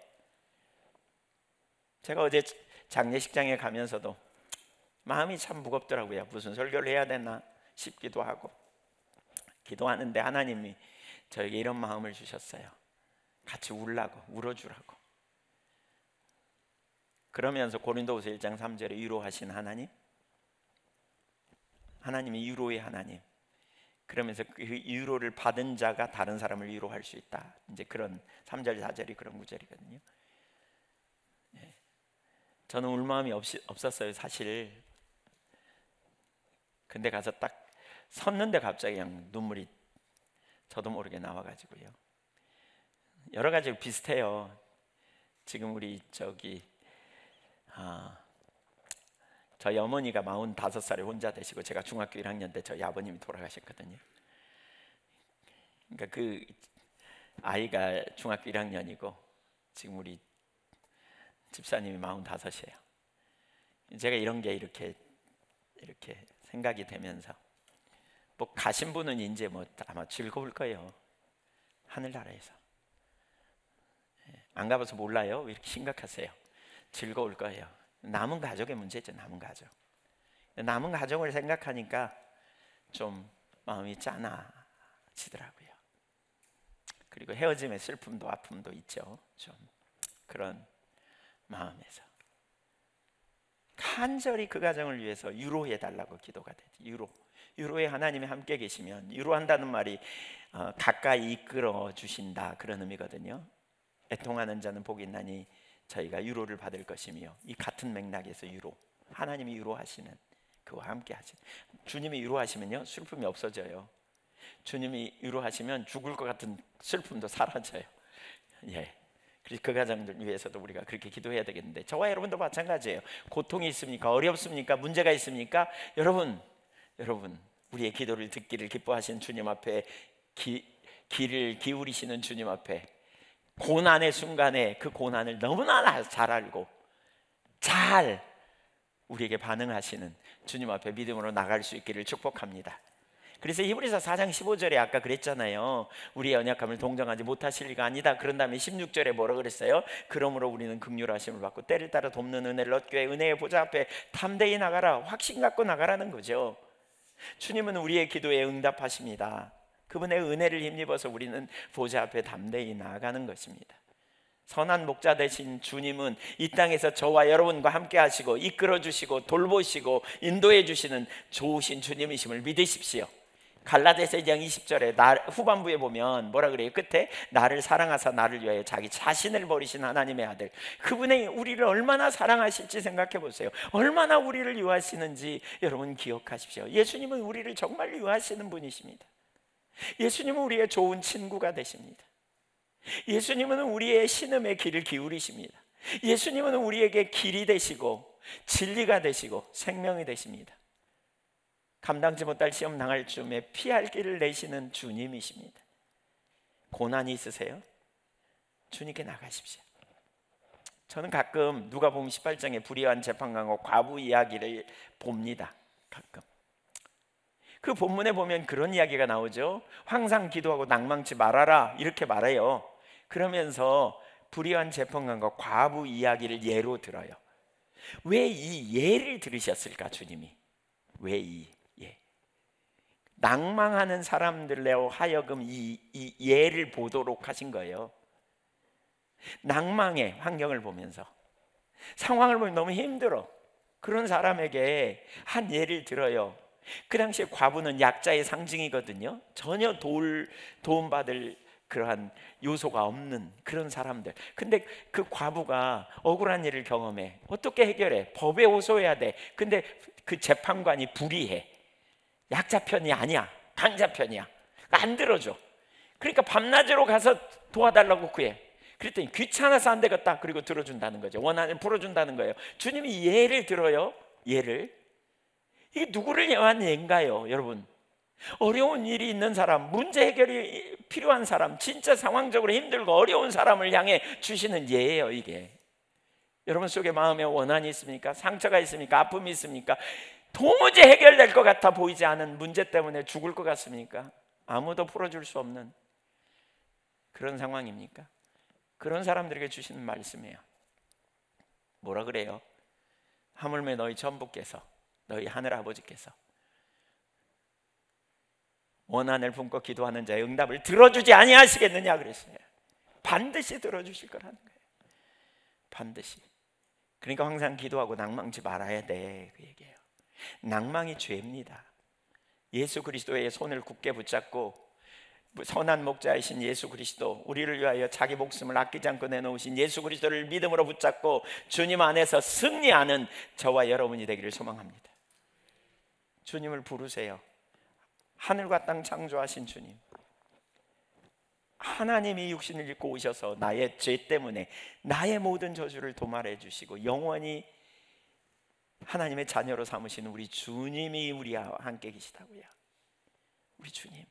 제가 어제 장례식장에 가면서도 마음이 참 무겁더라고요. 무슨 설교를 해야 되나 싶기도 하고, 기도하는데 하나님이 저에게 이런 마음을 주셨어요. 같이 울어주라고. 그러면서 고린도후서 1장 3절에 위로하신 하나님이 위로의 하나님, 그러면서 그 위로를 받은 자가 다른 사람을 위로할 수 있다. 이제 그런 3절 4절이 그런 구절이거든요. 저는 울 마음이 없었어요, 사실. 근데 가서 딱 섰는데 갑자기 그냥 눈물이 저도 모르게 나와가지고요. 여러 가지 비슷해요. 지금 우리 저희 어머니가 45살에 혼자 되시고 제가 중학교 1학년 때 저희 아버님이 돌아가셨거든요. 그러니까 그 아이가 중학교 1학년이고 지금 우리 집사님이 45이에요. 제가 이런 게 이렇게 생각이 되면서, 뭐 가신 분은 이제 뭐 아마 즐거울 거예요. 하늘나라에서. 안 가봐서 몰라요. 왜 이렇게 심각하세요? 즐거울 거예요. 남은 가족의 문제죠. 남은 가족을 생각하니까 좀 마음이 짠해지더라고요. 그리고 헤어짐의 슬픔도 아픔도 있죠. 좀 그런 마음에서 간절히 그 가정을 위해서 위로해 달라고 기도가 되죠. 위로에 하나님이 함께 계시면, 위로한다는 말이 가까이 이끌어 주신다, 그런 의미거든요. 애통하는 자는 복이 있나니 저희가 위로를 받을 것이며, 이 같은 맥락에서 하나님이 위로하시는, 그와 함께 하시는, 주님이 위로하시면요 슬픔이 없어져요. 주님이 위로하시면 죽을 것 같은 슬픔도 사라져요. 그래서 그 가정들 위해서도 우리가 그렇게 기도해야 되겠는데, 저와 여러분도 마찬가지예요. 고통이 있습니까? 어렵습니까? 문제가 있습니까? 여러분 우리의 기도를 듣기를 기뻐하시는 주님 앞에 귀를 기울이시는 주님 앞에 고난의 순간에 그 고난을 너무나 잘 알고 잘 우리에게 반응하시는 주님 앞에 믿음으로 나갈 수 있기를 축복합니다. 그래서 히브리서 4장 15절에 아까 그랬잖아요. 우리의 연약함을 동정하지 못하실 리가 아니다. 그런 다음에 16절에 뭐라 그랬어요? 그러므로 우리는 긍휼하심을 받고 때를 따라 돕는 은혜를 얻기 위해 은혜의 보좌 앞에 담대히 나가라, 확신 갖고 나가라는 거죠. 주님은 우리의 기도에 응답하십니다. 그분의 은혜를 힘입어서 우리는 보좌 앞에 담대히 나아가는 것입니다. 선한 목자 되신 주님은 이 땅에서 저와 여러분과 함께 하시고 이끌어 주시고 돌보시고 인도해 주시는 좋으신 주님이심을 믿으십시오. 갈라디아서 2장 20절에 후반부에 보면 뭐라 그래요? 끝에 나를 사랑하사 나를 위하여 자기 자신을 버리신 하나님의 아들, 그분의 우리를 얼마나 사랑하실지 생각해 보세요. 얼마나 우리를 유하시는지 여러분 기억하십시오. 예수님은 우리를 정말 유하시는 분이십니다. 예수님은 우리의 좋은 친구가 되십니다. 예수님은 우리의 신음의 귀를 기울이십니다. 예수님은 우리에게 길이 되시고 진리가 되시고 생명이 되십니다. 감당지 못할 시험 당할 즈음에 피할 길을 내시는 주님이십니다. 고난이 있으세요? 주님께 나가십시오. 저는 가끔 누가복음 18장의 불의한 재판관과 과부 이야기를 봅니다. 가끔 그 본문에 보면 그런 이야기가 나오죠. 항상 기도하고 낭망치 말아라 이렇게 말해요. 그러면서 불의한 재판관과 과부 이야기를 예로 들어요. 왜 이 예를 들으셨을까? 주님이 왜 이 예? 낭망하는 사람들로 하여금 이 예를 보도록 하신 거예요. 낭망의 환경을 보면서 상황을 보면 너무 힘들어. 그런 사람에게 한 예를 들어요. 그 당시에 과부는 약자의 상징이거든요. 전혀 도움받을 그러한 요소가 없는 그런 사람들. 근데 그 과부가 억울한 일을 경험해. 어떻게 해결해? 법에 호소해야 돼. 근데 그 재판관이 불의해. 약자 편이 아니야, 강자 편이야. 안 들어줘. 그러니까 밤낮으로 가서 도와달라고 구해. 그랬더니 귀찮아서 안 되겠다. 그리고 들어준다는 거죠. 원한을 풀어준다는 거예요. 주님이 예를 들어요. 예를. 이게 누구를 위한 예인가요? 여러분, 어려운 일이 있는 사람, 문제 해결이 필요한 사람, 진짜 상황적으로 힘들고 어려운 사람을 향해 주시는 예예요. 이게 여러분 속에 마음에 원한이 있습니까? 상처가 있습니까? 아픔이 있습니까? 도무지 해결될 것 같아 보이지 않은 문제 때문에 죽을 것 같습니까? 아무도 풀어줄 수 없는 그런 상황입니까? 그런 사람들에게 주시는 말씀이에요. 뭐라 그래요? 하물며 너희 전부께서, 너희 하늘 아버지께서 원한을 품고 기도하는 자의 응답을 들어주지 아니하시겠느냐 그랬어요. 반드시 들어주실 거라는 거예요. 반드시. 그러니까 항상 기도하고 낭망치 말아야 돼, 그 얘기예요. 낭망이 죄입니다. 예수 그리스도의 손을 굳게 붙잡고 선한 목자이신 예수 그리스도, 우리를 위하여 자기 목숨을 아끼지 않고 내놓으신 예수 그리스도를 믿음으로 붙잡고 주님 안에서 승리하는 저와 여러분이 되기를 소망합니다. 주님을 부르세요. 하늘과 땅 창조하신 주님, 하나님이 육신을 입고 오셔서 나의 죄 때문에 나의 모든 저주를 도말해 주시고 영원히 하나님의 자녀로 삼으시는 우리 주님이 우리와 함께 계시다고요. 우리 주님,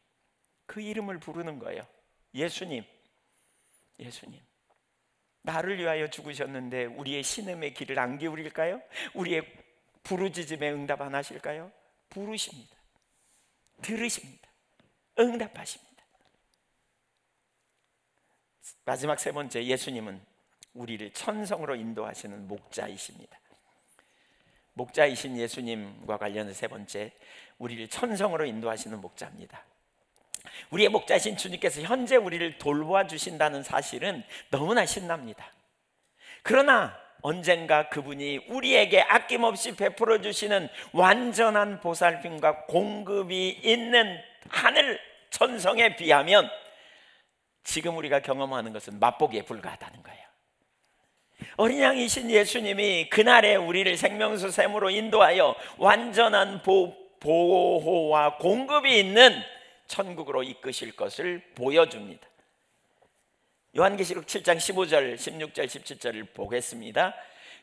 그 이름을 부르는 거예요. 예수님, 예수님, 나를 위하여 죽으셨는데 우리의 신음의 귀를 안 기울일까요? 우리의 부르짖음에 응답 안 하실까요? 부르십니다. 들으십니다. 응답하십니다. 마지막 세 번째, 예수님은 우리를 천성으로 인도하시는 목자이십니다. 목자이신 예수님과 관련해서 세 번째, 우리를 천성으로 인도하시는 목자입니다. 우리의 목자이신 주님께서 현재 우리를 돌보아 주신다는 사실은 너무나 신납니다. 그러나 언젠가 그분이 우리에게 아낌없이 베풀어 주시는 완전한 보살핌과 공급이 있는 하늘 천성에 비하면 지금 우리가 경험하는 것은 맛보기에 불과하다는 거예요. 어린 양이신 예수님이 그날에 우리를 생명수 샘으로 인도하여 완전한 보호와 공급이 있는 천국으로 이끄실 것을 보여줍니다. 요한계시록 7장 15절, 16절, 17절을 보겠습니다.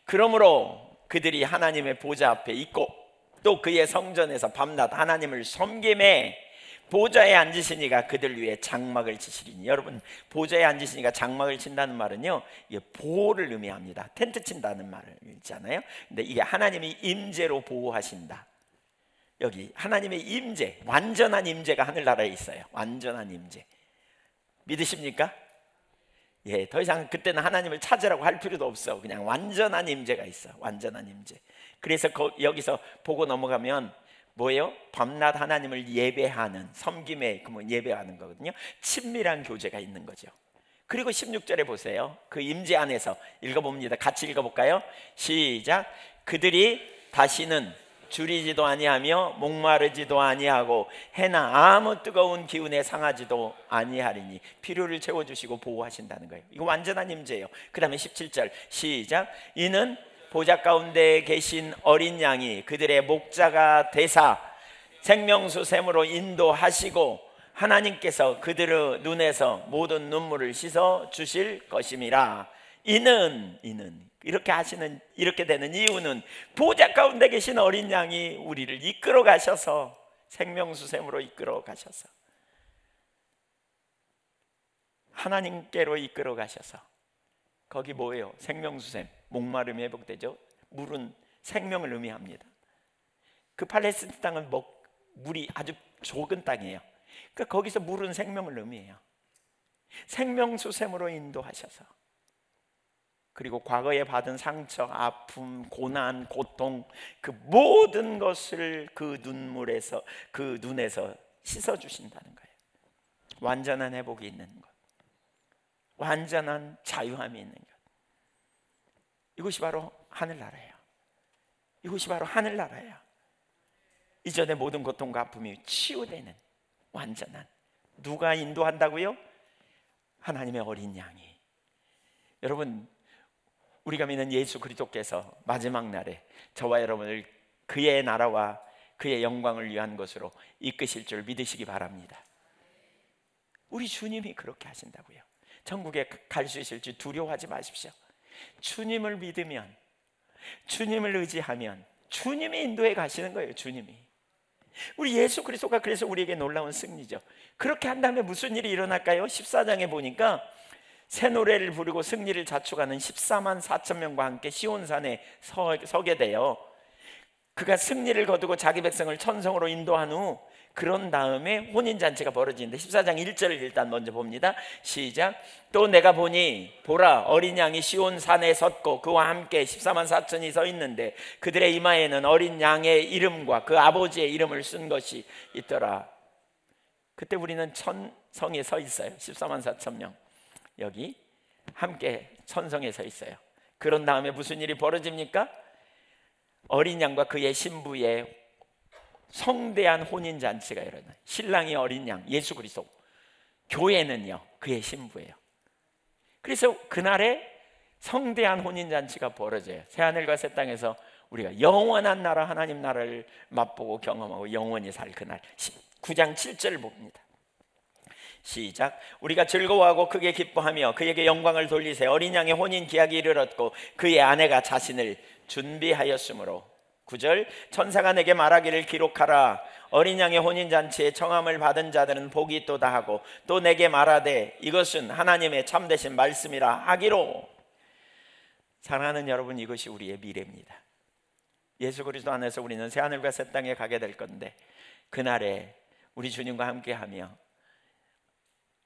그러므로 그들이 하나님의 보좌 앞에 있고 또 그의 성전에서 밤낮 하나님을 섬김에 보좌에 앉으시니가 그들 위에 장막을 치시리니. 여러분, 보좌에 앉으시니가 장막을 친다는 말은요, 이게 보호를 의미합니다. 텐트 친다는 말을 있잖아요. 근데 이게 하나님이 임재로 보호하신다. 여기 하나님의 임재, 완전한 임재가 하늘나라에 있어요. 완전한 임재. 믿으십니까? 예, 더 이상 그때는 하나님을 찾으라고 할 필요도 없어. 그냥 완전한 임재가 있어. 완전한 임재. 그래서 여기서 보고 넘어가면 뭐예요? 밤낮 하나님을 예배하는, 섬김에 예배하는 거거든요. 친밀한 교제가 있는 거죠. 그리고 16절에 보세요. 그 임재 안에서 읽어봅니다. 같이 읽어볼까요? 시작. 그들이 다시는 줄이지도 아니하며 목마르지도 아니하고 해나 아무 뜨거운 기운에 상하지도 아니하리니. 필요를 채워주시고 보호하신다는 거예요. 이거 완전한 임재예요. 그 다음에 17절 시작. 이는 보좌 가운데 계신 어린 양이 그들의 목자가 되사 생명수 샘으로 인도하시고 하나님께서 그들의 눈에서 모든 눈물을 씻어 주실 것임이라. 이는 이렇게 되는 이유는 보좌 가운데 계신 어린 양이 우리를 이끌어 가셔서 생명수 샘으로 이끌어 가셔서 하나님께로 이끌어 가셔서, 거기 뭐예요? 생명수샘, 목마름이 회복되죠. 물은 생명을 의미합니다. 그 팔레스틴 땅은 물이 아주 적은 땅이에요. 그러니까 거기서 물은 생명을 의미해요. 생명수샘으로 인도하셔서, 그리고 과거에 받은 상처, 아픔, 고난, 고통, 그 모든 것을 그 눈물에서, 그 눈에서 씻어주신다는 거예요. 완전한 회복이 있는 것, 완전한 자유함이 있는 것. 이것이 바로 하늘나라예요. 이것이 바로 하늘나라예요. 이전의 모든 고통과 아픔이 치유되는 완전한. 누가 인도한다고요? 하나님의 어린 양이. 여러분, 우리가 믿는 예수 그리스도께서 마지막 날에 저와 여러분을 그의 나라와 그의 영광을 위한 것으로 이끄실 줄 믿으시기 바랍니다. 우리 주님이 그렇게 하신다고요. 천국에 갈 수 있을지 두려워하지 마십시오. 주님을 믿으면, 주님을 의지하면 주님이 인도해 가시는 거예요. 주님이. 우리 예수 그리스도가 그래서 우리에게 놀라운 승리죠. 그렇게 한 다음에 무슨 일이 일어날까요? 14장에 보니까 새 노래를 부르고 승리를 자축하는 14만 4천 명과 함께 시온산에 서게 돼요. 그가 승리를 거두고 자기 백성을 천성으로 인도한 후 그런 다음에 혼인잔치가 벌어지는데 14장 1절을 일단 먼저 봅니다. 시작. 또 내가 보니 보라 어린 양이 시온산에 섰고 그와 함께 14만 4천이 서 있는데 그들의 이마에는 어린 양의 이름과 그 아버지의 이름을 쓴 것이 있더라. 그때 우리는 천성에 서 있어요. 14만 4천 명 여기 함께 천성에 서 있어요. 그런 다음에 무슨 일이 벌어집니까? 어린 양과 그의 신부의 성대한 혼인잔치가 일어나요. 신랑이 어린 양 예수 그리스도, 교회는요 그의 신부예요. 그래서 그날에 성대한 혼인잔치가 벌어져요. 새하늘과 새 땅에서 우리가 영원한 나라 하나님 나라를 맛보고 경험하고 영원히 살 그날. 9장 7절을 봅니다. 시작. 우리가 즐거워하고 크게 기뻐하며 그에게 영광을 돌리세. 어린 양의 혼인 기약이 이르렀고 그의 아내가 자신을 준비하였으므로. 9절. 천사가 내게 말하기를 기록하라. 어린 양의 혼인잔치에 청함을 받은 자들은 복이 있도다 하고 또 내게 말하되 이것은 하나님의 참되신 말씀이라 하기로. 사랑하는 여러분, 이것이 우리의 미래입니다. 예수 그리스도 안에서 우리는 새하늘과 새 땅에 가게 될 건데 그날에 우리 주님과 함께하며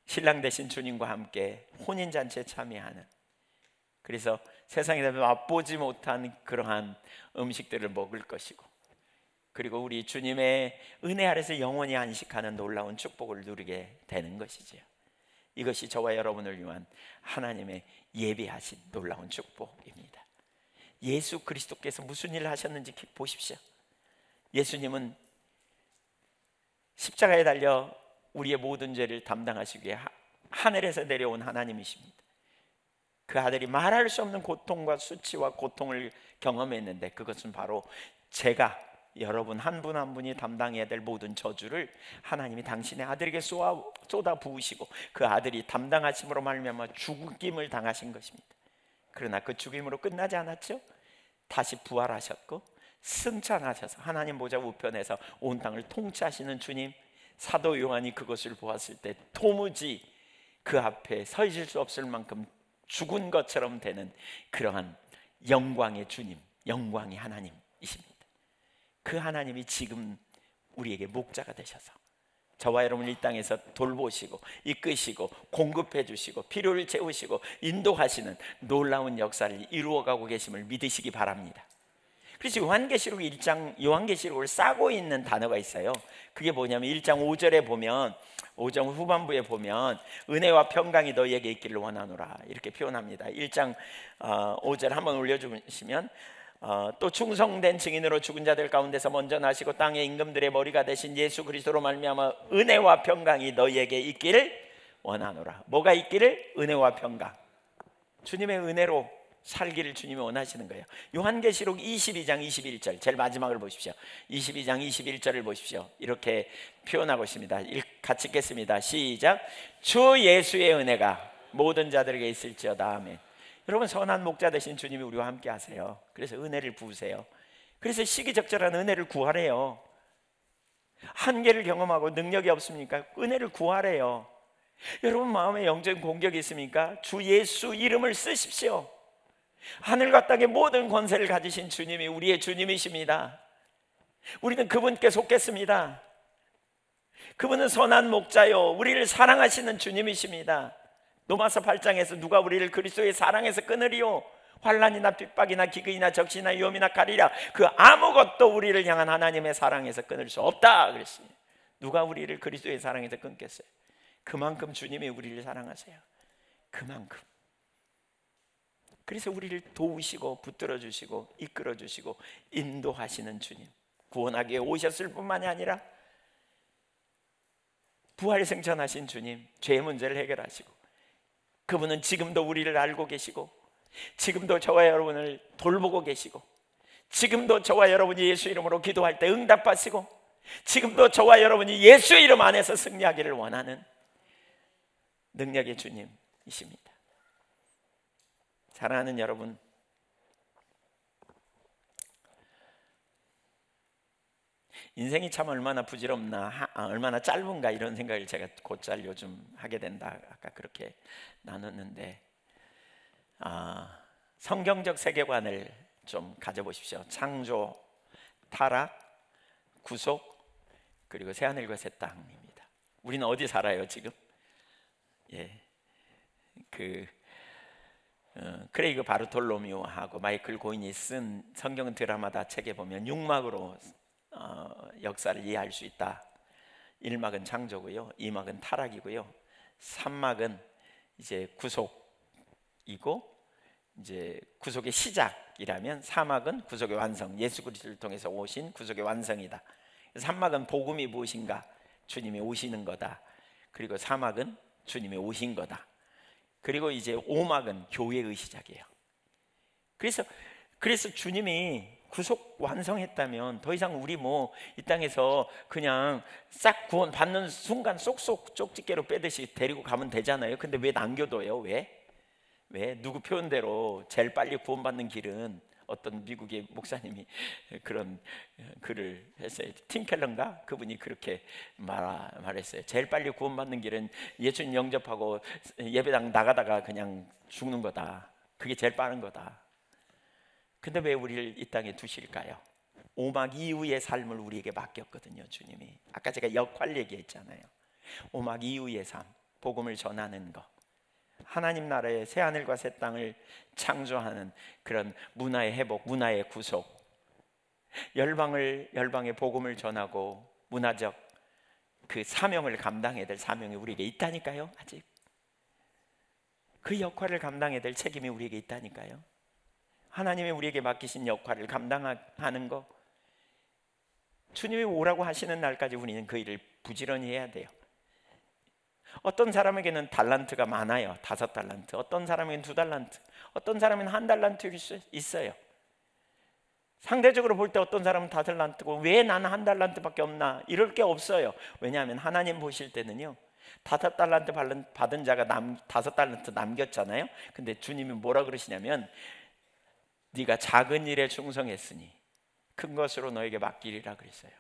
신랑 되신 주님과 함께 혼인잔치에 참여하는, 그래서 세상에서 맛보지 못한 그러한 음식들을 먹을 것이고, 그리고 우리 주님의 은혜 아래서 영원히 안식하는 놀라운 축복을 누리게 되는 것이지요. 이것이 저와 여러분을 위한 하나님의 예비하신 놀라운 축복입니다. 예수 그리스도께서 무슨 일을 하셨는지 보십시오. 예수님은 십자가에 달려 우리의 모든 죄를 담당하시기 위해 하늘에서 내려온 하나님이십니다. 그 아들이 말할 수 없는 고통과 수치와 고통을 경험했는데 그것은 바로 제가 여러분 한 분 한 분이 담당해야 될 모든 저주를 하나님이 당신의 아들에게 쏟아 부으시고 그 아들이 담당하심으로 말미암아 죽임을 당하신 것입니다. 그러나 그 죽임으로 끝나지 않았죠. 다시 부활하셨고 승천하셔서 하나님 보좌 우편에서 온 땅을 통치하시는 주님, 사도 요한이 그것을 보았을 때 도무지 그 앞에 서 있을 수 없을 만큼 죽은 것처럼 되는 그러한 영광의 주님, 영광의 하나님이십니다. 그 하나님이 지금 우리에게 목자가 되셔서 저와 여러분을 이 땅에서 돌보시고 이끄시고 공급해 주시고 필요를 채우시고 인도하시는 놀라운 역사를 이루어가고 계심을 믿으시기 바랍니다. 그래서 요한계시록 1장, 요한계시록을 싸고 있는 단어가 있어요. 그게 뭐냐면 1장 5절에 보면, 5장 후반부에 보면 은혜와 평강이 너희에게 있기를 원하노라 이렇게 표현합니다. 1장 5절 한번 올려주시면 또 충성된 증인으로 죽은 자들 가운데서 먼저 나시고 땅의 임금들의 머리가 되신 예수 그리스도로 말미암아 은혜와 평강이 너희에게 있기를 원하노라. 뭐가 있기를? 은혜와 평강. 주님의 은혜로 살기를 주님이 원하시는 거예요. 요한계시록 22장 21절 제일 마지막을 보십시오. 22장 21절을 보십시오. 이렇게 표현하고 있습니다. 같이 읽겠습니다. 시작. 주 예수의 은혜가 모든 자들에게 있을지어다. 아멘. 여러분, 선한 목자 되신 주님이 우리와 함께 하세요. 그래서 은혜를 부으세요. 그래서 시기적절한 은혜를 구하래요. 한계를 경험하고 능력이 없습니까? 은혜를 구하래요. 여러분 마음에 영적인 공격이 있습니까? 주 예수 이름을 쓰십시오. 하늘과 땅의 모든 권세를 가지신 주님이 우리의 주님이십니다. 우리는 그분께 속겠습니다. 그분은 선한 목자요 우리를 사랑하시는 주님이십니다. 로마서 8장에서 누가 우리를 그리스도의 사랑에서 끊으리요? 환난이나 핍박이나 기근이나 적시나 위험이나 가리랴 그 아무것도 우리를 향한 하나님의 사랑에서 끊을 수 없다 그랬습니다. 누가 우리를 그리스도의 사랑에서 끊겠어요? 그만큼 주님이 우리를 사랑하세요. 그만큼. 그래서 우리를 도우시고 붙들어 주시고 이끌어 주시고 인도하시는 주님, 구원하기에 오셨을 뿐만이 아니라 부활생천하신 주님, 죄의 문제를 해결하시고 그분은 지금도 우리를 알고 계시고 지금도 저와 여러분을 돌보고 계시고 지금도 저와 여러분이 예수 이름으로 기도할 때 응답하시고 지금도 저와 여러분이 예수 이름 안에서 승리하기를 원하는 능력의 주님이십니다. 사랑하는 여러분, 인생이 참 얼마나 부질없나, 얼마나 짧은가 이런 생각을 제가 곧잘 요즘 하게 된다. 아까 그렇게 나눴는데 성경적 세계관을 좀 가져보십시오. 창조, 타락, 구속, 그리고 새하늘과 새 땅입니다. 우리는 어디 살아요 지금? 크레이그 바르톨로뮤하고 마이클 고인이 쓴 성경 드라마다 책에 보면 6막으로 역사를 이해할 수 있다. 1막은 창조고요, 2막은 타락이고요, 3막은 이제 구속이고, 이제 구속의 시작이라면 4막은 구속의 완성, 예수 그리스도를 통해서 오신 구속의 완성이다. 3막은 복음이 무엇인가, 주님이 오시는 거다. 그리고 4막은 주님이 오신 거다. 그리고 이제 5막은 교회의 시작이에요. 그래서 주님이 구속 완성했다면 더 이상 우리 이 땅에서 그냥 싹 구원 받는 순간 쏙쏙 쪽집게로 빼듯이 데리고 가면 되잖아요. 근데 왜 남겨둬요? 왜? 누구 표현대로 제일 빨리 구원받는 길은, 어떤 미국의 목사님이 그런 글을 했어요. 팀 켈러인가? 그분이 그렇게 말했어요. 제일 빨리 구원받는 길은 예수님 영접하고 예배당 나가다가 그냥 죽는 거다. 그게 제일 빠른 거다. 근데 왜 우리를 이 땅에 두실까요? 5막 이후의 삶을 우리에게 맡겼거든요, 주님이. 아까 제가 역할 얘기했잖아요. 5막 이후의 삶, 복음을 전하는 것, 하나님 나라의 새 하늘과 새 땅을 창조하는 그런 문화의 회복, 문화의 구속, 열방의 복음을 전하고 문화적 그 사명을 감당해야 될 사명이 우리에게 있다니까요. 아직 그 역할을 감당해야 될 책임이 우리에게 있다니까요. 하나님이 우리에게 맡기신 역할을 감당하는 거, 주님이 오라고 하시는 날까지 우리는 그 일을 부지런히 해야 돼요. 어떤 사람에게는 달란트가 많아요. 5달란트. 어떤 사람에게는 2달란트. 어떤 사람에게는 1달란트 있어요. 상대적으로 볼 때 어떤 사람은 5달란트고 왜 나는 1달란트밖에 없나 이럴 게 없어요. 왜냐하면 하나님 보실 때는요 5달란트 받은 자가 5달란트 남겼잖아요. 근데 주님이 뭐라 그러시냐면 네가 작은 일에 충성했으니 큰 것으로 너에게 맡기리라 그랬어요.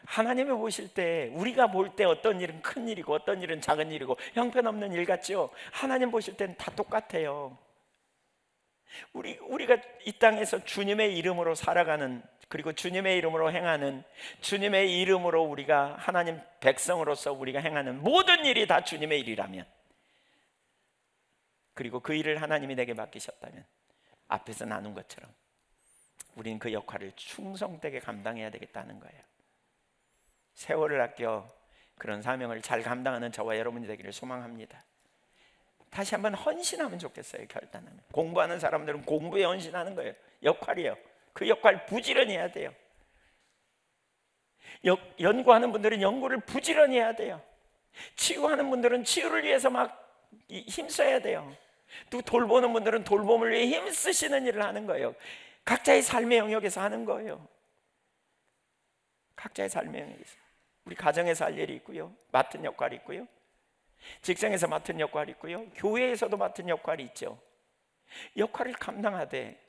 하나님이 보실 때, 우리가 볼 때 어떤 일은 큰 일이고 어떤 일은 작은 일이고 형편없는 일 같죠. 하나님 보실 때는 다 똑같아요. 우리가 이 땅에서 주님의 이름으로 살아가는, 그리고 주님의 이름으로 행하는, 주님의 이름으로 우리가 하나님 백성으로서 우리가 행하는 모든 일이 다 주님의 일이라면, 그리고 그 일을 하나님이 내게 맡기셨다면 앞에서 나눈 것처럼 우리는 그 역할을 충성되게 감당해야 되겠다는 거예요. 세월을 아껴 그런 사명을 잘 감당하는 저와 여러분이 되기를 소망합니다. 다시 한번 헌신하면 좋겠어요. 결단하면. 공부하는 사람들은 공부에 헌신하는 거예요. 역할이에요. 그 역할 부지런히 해야 돼요. 연구하는 분들은 연구를 부지런히 해야 돼요. 치유하는 분들은 치유를 위해서 막 힘써야 돼요. 또 돌보는 분들은 돌봄을 위해 힘쓰시는 일을 하는 거예요. 각자의 삶의 영역에서 하는 거예요. 각자의 삶의 영역에서. 우리 가정에서 할 일이 있고요, 맡은 역할이 있고요, 직장에서 맡은 역할이 있고요, 교회에서도 맡은 역할이 있죠. 역할을 감당하되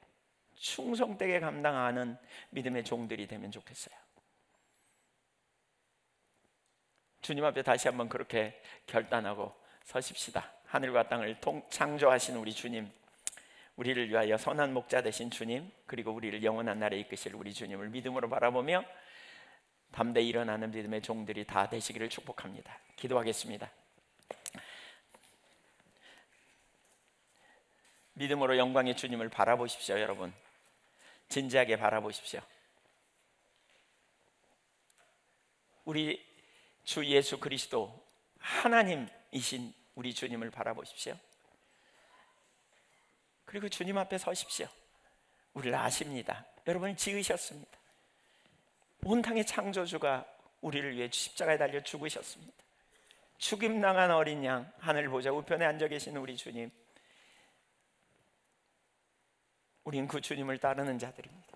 충성되게 감당하는 믿음의 종들이 되면 좋겠어요. 주님 앞에 다시 한번 그렇게 결단하고 서십시다. 하늘과 땅을 창조하신 우리 주님, 우리를 위하여 선한 목자 되신 주님, 그리고 우리를 영원한 날에 이끄실 우리 주님을 믿음으로 바라보며 담대히 일어나는 믿음의 종들이 다 되시기를 축복합니다. 기도하겠습니다. 믿음으로 영광의 주님을 바라보십시오. 여러분 진지하게 바라보십시오. 우리 주 예수 그리스도 하나님이신 우리 주님을 바라보십시오. 그리고 주님 앞에 서십시오. 우리를 아십니다. 여러분을 지으셨습니다. 온 땅의 창조주가 우리를 위해 십자가에 달려 죽으셨습니다. 죽임당한 어린 양, 하늘 보좌 우편에 앉아 계신 우리 주님, 우리는 그 주님을 따르는 자들입니다.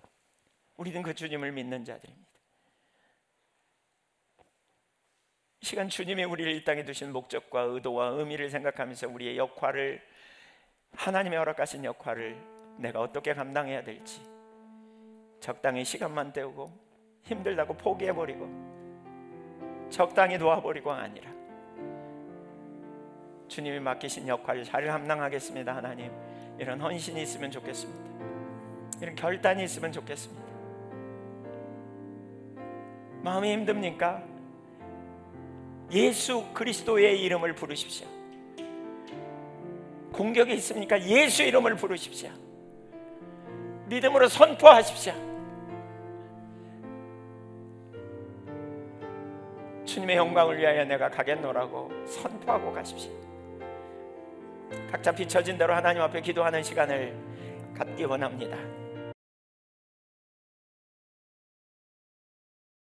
우리는 그 주님을 믿는 자들입니다. 이 시간 주님이 우리를 이 땅에 두신 목적과 의도와 의미를 생각하면서 우리의 역할을, 하나님의 허락하신 역할을 내가 어떻게 감당해야 될지, 적당히 시간만 때우고 힘들다고 포기해버리고 적당히 놓아버리고 아니라 주님이 맡기신 역할을 잘 감당하겠습니다. 하나님, 이런 헌신이 있으면 좋겠습니다. 이런 결단이 있으면 좋겠습니다. 마음이 힘듭니까? 예수 그리스도의 이름을 부르십시오. 공격이 있습니까? 예수 이름을 부르십시오. 믿음으로 선포하십시오. 주님의 영광을 위하여 내가 가겠노라고 선포하고 가십시오. 각자 비춰진 대로 하나님 앞에 기도하는 시간을 갖기 원합니다.